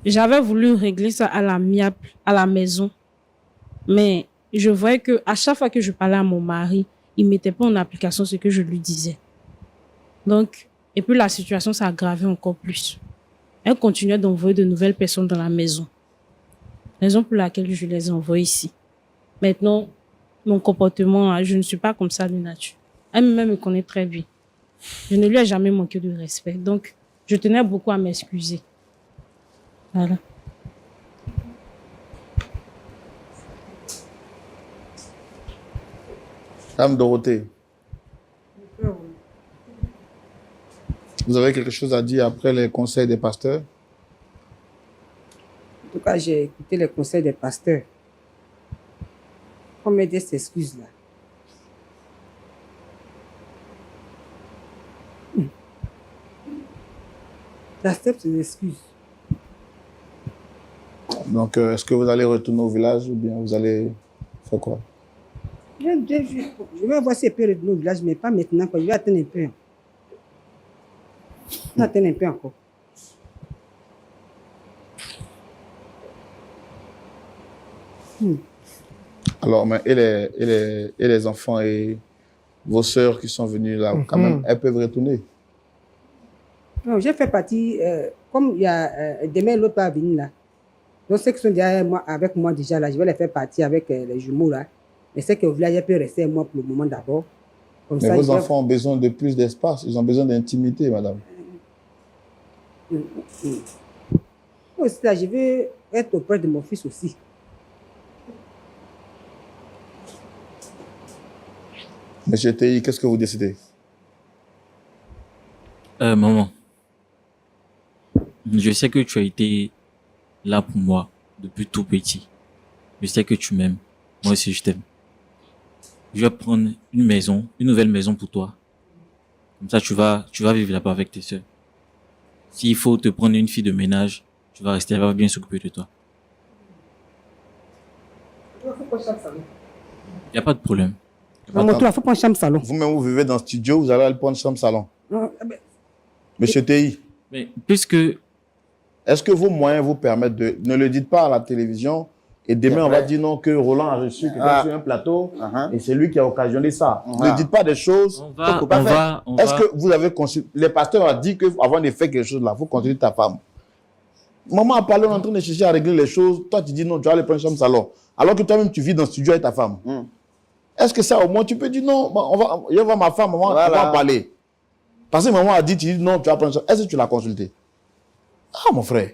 Speaker 6: j'avais voulu régler ça à l'amiable, à la maison. Mais je voyais que à chaque fois que je parlais à mon mari, il ne mettait pas en application ce que je lui disais. Donc, et puis la situation s'aggravait encore plus. Elle continuait d'envoyer de nouvelles personnes dans la maison. Raison pour laquelle je les envoie ici. Maintenant, mon comportement, je ne suis pas comme ça de nature. Elle-même me connaît très bien. Je ne lui ai jamais manqué de respect. Donc, je tenais beaucoup à m'excuser. Voilà.
Speaker 1: Dame Dorothée, vous avez quelque chose à dire après les conseils des pasteurs?
Speaker 4: En tout cas, j'ai écouté les conseils des pasteurs. On met des excuses là. J'accepte ces excuses.
Speaker 1: Donc, est-ce que vous allez retourner au village ou bien vous allez faire quoi?
Speaker 4: Je vais voir si je peux retourner au village, mais pas maintenant. Quoi. Je vais attendre un peu. Je vais attendre un peu encore.
Speaker 1: Alors, mais et les enfants et vos sœurs qui sont venues là, quand même, elles peuvent retourner.
Speaker 4: Non, j'ai fait partie, comme il y a demain l'autre va venir là. Donc ceux qui sont déjà avec moi déjà là, je vais les faire partie avec les jumeaux là. Mais ceux qui au village, je peux rester moi pour le moment d'abord.
Speaker 1: Mais vos enfants ont besoin de plus d'espace, ils ont besoin d'intimité, madame.
Speaker 4: Aussi là, je veux être auprès de mon fils aussi.
Speaker 1: Monsieur Tei, qu'est-ce que vous décidez?
Speaker 5: Maman, je sais que tu as été là pour moi depuis tout petit. Je sais que tu m'aimes. Moi aussi, je t'aime. Je vais prendre une maison, une nouvelle maison pour toi. Comme ça, tu vas vivre là-bas avec tes sœurs. S'il faut te prendre une fille de ménage, tu vas rester, elle va bien s'occuper de toi. Il n'y a pas de problème.
Speaker 4: Maman, il faut prendre chambre salon.
Speaker 1: Vous-même, vous vivez dans le studio, vous allez aller prendre chambre salon. Monsieur Tei,
Speaker 5: Mais puisque
Speaker 1: est-ce que vos moyens vous permettent de... Ne le dites pas à la télévision et demain on va dire non que Roland a reçu quelqu'un sur un plateau et c'est lui qui a occasionné ça. Ne dites pas des choses.
Speaker 5: on va.
Speaker 1: Est-ce que vous avez consulté... Les pasteurs ont dit qu'avant de faire quelque chose là, il faut consulter ta femme. Maman a parlé, on est en train de chercher à régler les choses. Toi, tu dis non, tu vas aller prendre chambre salon. Alors que toi-même, tu vis dans le studio avec ta femme. Est-ce que ça, au moins, tu peux dire non, je vais voir ma femme, maman, on va en parler. Parce que maman a dit, tu dis non, tu vas prendre chambre. Est-ce que tu l'as consulté? Ah, mon frère.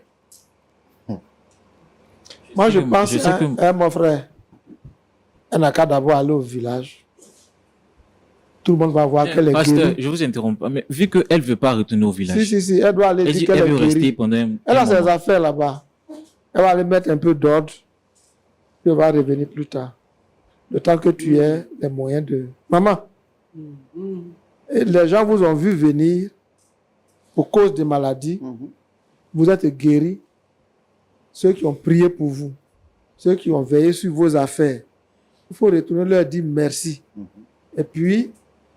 Speaker 2: Moi, je pense que mon frère, elle n'a qu'à d'abord aller au village. Tout le monde va voir qu'elle est
Speaker 5: Pasteur,
Speaker 2: guérie.
Speaker 5: je vous interromps pas, mais vu qu'elle ne veut pas retourner au village,
Speaker 2: Si, elle doit aller dire qu'elle
Speaker 5: elle
Speaker 2: est
Speaker 5: veut rester
Speaker 2: guérie.
Speaker 5: pendant un
Speaker 2: Elle a ses
Speaker 5: moment.
Speaker 2: affaires là-bas. Elle va aller mettre un peu d'ordre. Puis elle va revenir plus tard. Le temps que tu aies les moyens de... Maman, et les gens vous ont vu venir pour cause de maladies. Vous êtes guéris. Ceux qui ont prié pour vous, ceux qui ont veillé sur vos affaires, il faut retourner leur dire merci. Et puis,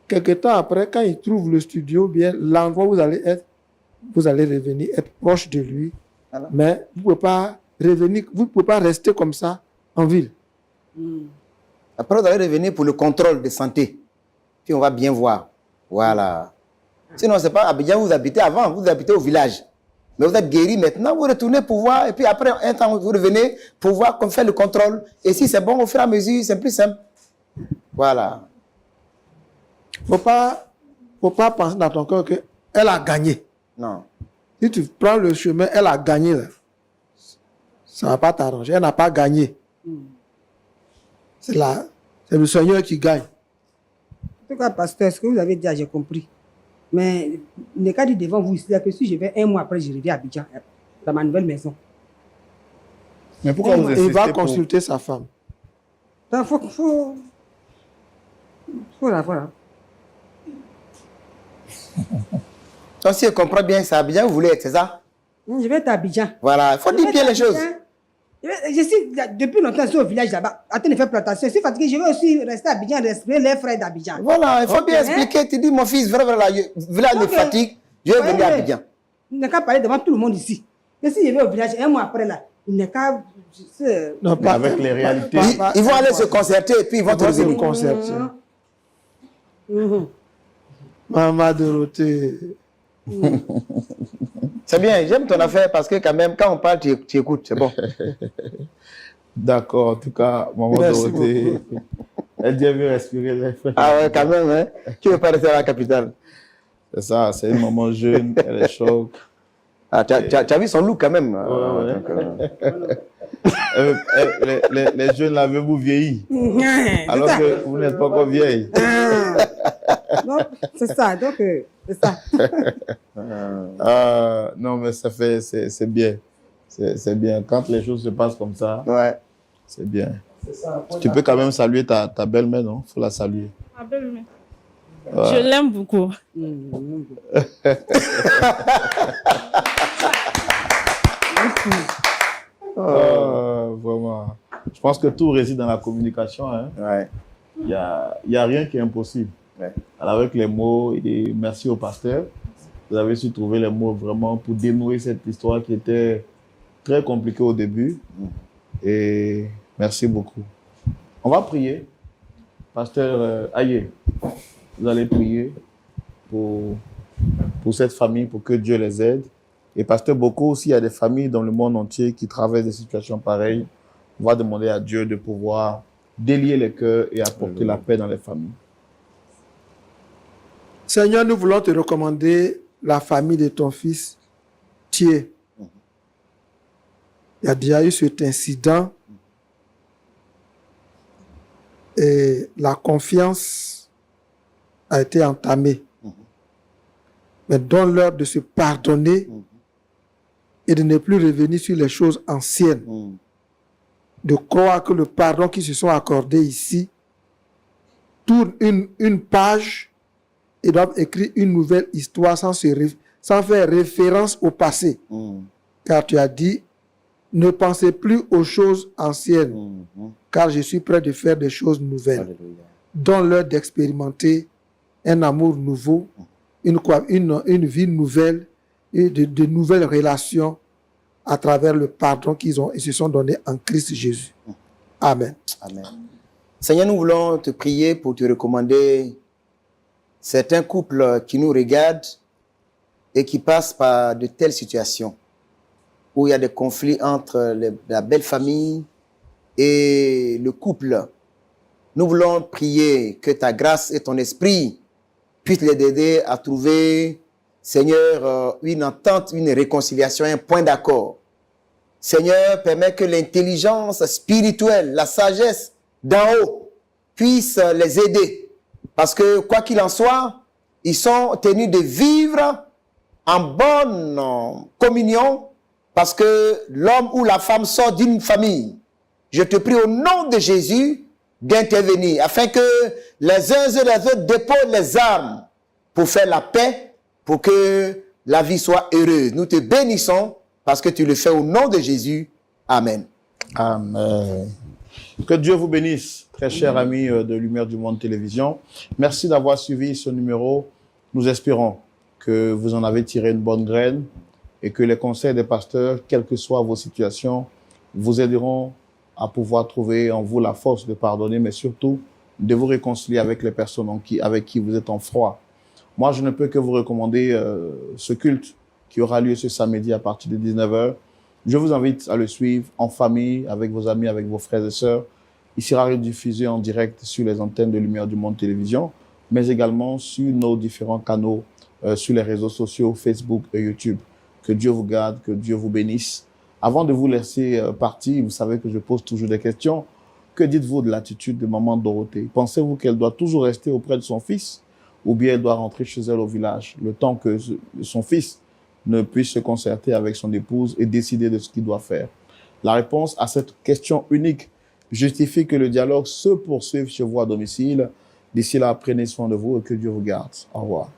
Speaker 2: quelque temps après, quand ils trouvent le studio, bien l'endroit où vous allez être, vous allez revenir, être proche de lui.
Speaker 3: Voilà.
Speaker 2: Mais vous ne pouvez pas revenir, vous ne pouvez pas rester comme ça en ville.
Speaker 3: Après, vous allez revenir pour le contrôle de santé. Puis on va bien voir. Voilà. Sinon, c'est pas Abidjan où vous habitez avant, vous habitez au village. Mais vous êtes guéri maintenant, vous retournez pour voir. Et puis après, un temps, vous revenez pour voir qu'on fait le contrôle. Et si c'est bon, au fur et à mesure, c'est plus simple. Voilà.
Speaker 2: Faut pas penser dans ton cœur qu'elle a gagné.
Speaker 3: Non.
Speaker 2: Si tu prends le chemin, elle a gagné. Là. Ça ne va pas t'arranger. Elle n'a pas gagné. C'est le Seigneur qui gagne.
Speaker 4: En tout cas, pasteur, ce que vous avez dit, j'ai compris. Mais il n'est qu'à dire devant vous ici que si je vais un mois après, je reviens à Abidjan, dans ma nouvelle maison.
Speaker 1: Mais pourquoi vous insistez
Speaker 2: Il va
Speaker 1: pour...
Speaker 2: consulter sa femme.
Speaker 4: Donc, faut la voir.
Speaker 3: Donc, si je comprends bien, c'est Abidjan, vous voulez être, c'est ça?
Speaker 4: Je vais être à Abidjan.
Speaker 3: Voilà, il faut dire bien les choses.
Speaker 4: Je suis depuis longtemps au village là-bas, en train de faire plantation. Je suis fatigué, je vais aussi rester à Abidjan, respirer les frais d'Abidjan.
Speaker 3: Voilà, il faut bien expliquer. Tu dis, mon fils, voilà, village me fatigue, je vais venir à Abidjan.
Speaker 4: Il n'est qu'à parler devant tout le monde ici. Et si je vais au village, un mois après là, il n'est qu'à...
Speaker 2: Non, pas
Speaker 1: avec les réalités.
Speaker 3: Ils vont aller se concerter et puis ils vont te
Speaker 2: se
Speaker 3: revenir.
Speaker 2: concerter. Maman Dorothée.
Speaker 3: C'est bien, j'aime ton affaire parce que quand même, quand on parle, tu écoutes, c'est bon.
Speaker 1: D'accord, en tout cas, maman
Speaker 2: Merci
Speaker 1: Dorothée.
Speaker 2: beaucoup.
Speaker 1: Elle dit elle veut respirer.
Speaker 3: Ah ouais, quand même, hein. Tu veux pas rester à la capitale?
Speaker 1: C'est ça, c'est une maman jeune, elle est choc.
Speaker 3: Ah, tu as vu son look quand même.
Speaker 1: Ouais.
Speaker 3: Donc,
Speaker 1: Les jeunes là, vous vieillir. Alors que vous n'êtes pas encore vieille.
Speaker 4: Donc, c'est ça. Donc, c'est ça.
Speaker 1: Non, mais ça fait, c'est bien. C'est bien. Quand les choses se passent comme ça,
Speaker 3: ouais.
Speaker 1: c'est bien. Tu peux quand même saluer ta belle-mère, non? Il faut la saluer.
Speaker 6: Ma belle-mère.
Speaker 1: Ouais.
Speaker 6: Je l'aime beaucoup.
Speaker 1: Vraiment. Je pense que tout réside dans la communication. Hein.
Speaker 3: Ouais.
Speaker 1: Il y a rien qui est impossible.
Speaker 3: Ouais.
Speaker 1: Alors avec les mots, et merci au pasteur, vous avez su trouver les mots vraiment pour dénouer cette histoire qui était très compliquée au début. Et merci beaucoup. On va prier. Pasteur Aye, vous allez prier pour cette famille, pour que Dieu les aide. Et Pasteur Boko aussi, il y a des familles dans le monde entier qui traversent des situations pareilles. On va demander à Dieu de pouvoir délier les cœurs et apporter la paix dans les familles.
Speaker 2: Seigneur, nous voulons te recommander la famille de ton fils, Thier. Il y a déjà eu cet incident et la confiance a été entamée. Mais donne-leur de se pardonner et de ne plus revenir sur les choses anciennes. De croire que le pardon qu'ils se sont accordés ici tourne une page et doivent écrire une nouvelle histoire sans faire référence au passé. Car tu as dit, ne pensez plus aux choses anciennes, car je suis prêt de faire des choses nouvelles. Donne-leur d'expérimenter un amour nouveau, une vie nouvelle et de nouvelles relations à travers le pardon ils se sont donnés en Christ Jésus. Amen.
Speaker 3: Amen. Seigneur, nous voulons te prier pour te recommander certains couples qui nous regardent et qui passent par de telles situations où il y a des conflits entre la belle famille et le couple. Nous voulons prier que ta grâce et ton esprit puissent les aider à trouver, Seigneur, une entente, une réconciliation, un point d'accord. Seigneur, permets que l'intelligence spirituelle, la sagesse d'en haut puisse les aider. Parce que, quoi qu'il en soit, ils sont tenus de vivre en bonne communion parce que l'homme ou la femme sort d'une famille. Je te prie au nom de Jésus d'intervenir afin que les uns et les autres déposent les armes pour faire la paix, pour que la vie soit heureuse. Nous te bénissons parce que tu le fais au nom de Jésus. Amen.
Speaker 1: Amen. Que Dieu vous bénisse, très chers amis de Lumière du Monde Télévision. Merci d'avoir suivi ce numéro. Nous espérons que vous en avez tiré une bonne graine et que les conseils des pasteurs, quelles que soient vos situations, vous aideront à pouvoir trouver en vous la force de pardonner, mais surtout de vous réconcilier avec les personnes avec qui vous êtes en froid. Moi, je ne peux que vous recommander ce culte qui aura lieu ce samedi à partir de 19h. Je vous invite à le suivre en famille, avec vos amis, avec vos frères et sœurs. Il sera rediffusé en direct sur les antennes de Lumière du Monde Télévision, mais également sur nos différents canaux, sur les réseaux sociaux, Facebook et YouTube. Que Dieu vous garde, que Dieu vous bénisse. Avant de vous laisser partir, vous savez que je pose toujours des questions. Que dites-vous de l'attitude de maman Dorothée? Pensez-vous qu'elle doit toujours rester auprès de son fils ou bien elle doit rentrer chez elle au village, le temps que son fils ne puisse se concerter avec son épouse et décider de ce qu'il doit faire? La réponse à cette question unique justifie que le dialogue se poursuive chez vous à domicile. D'ici là, prenez soin de vous et que Dieu vous garde. Au revoir.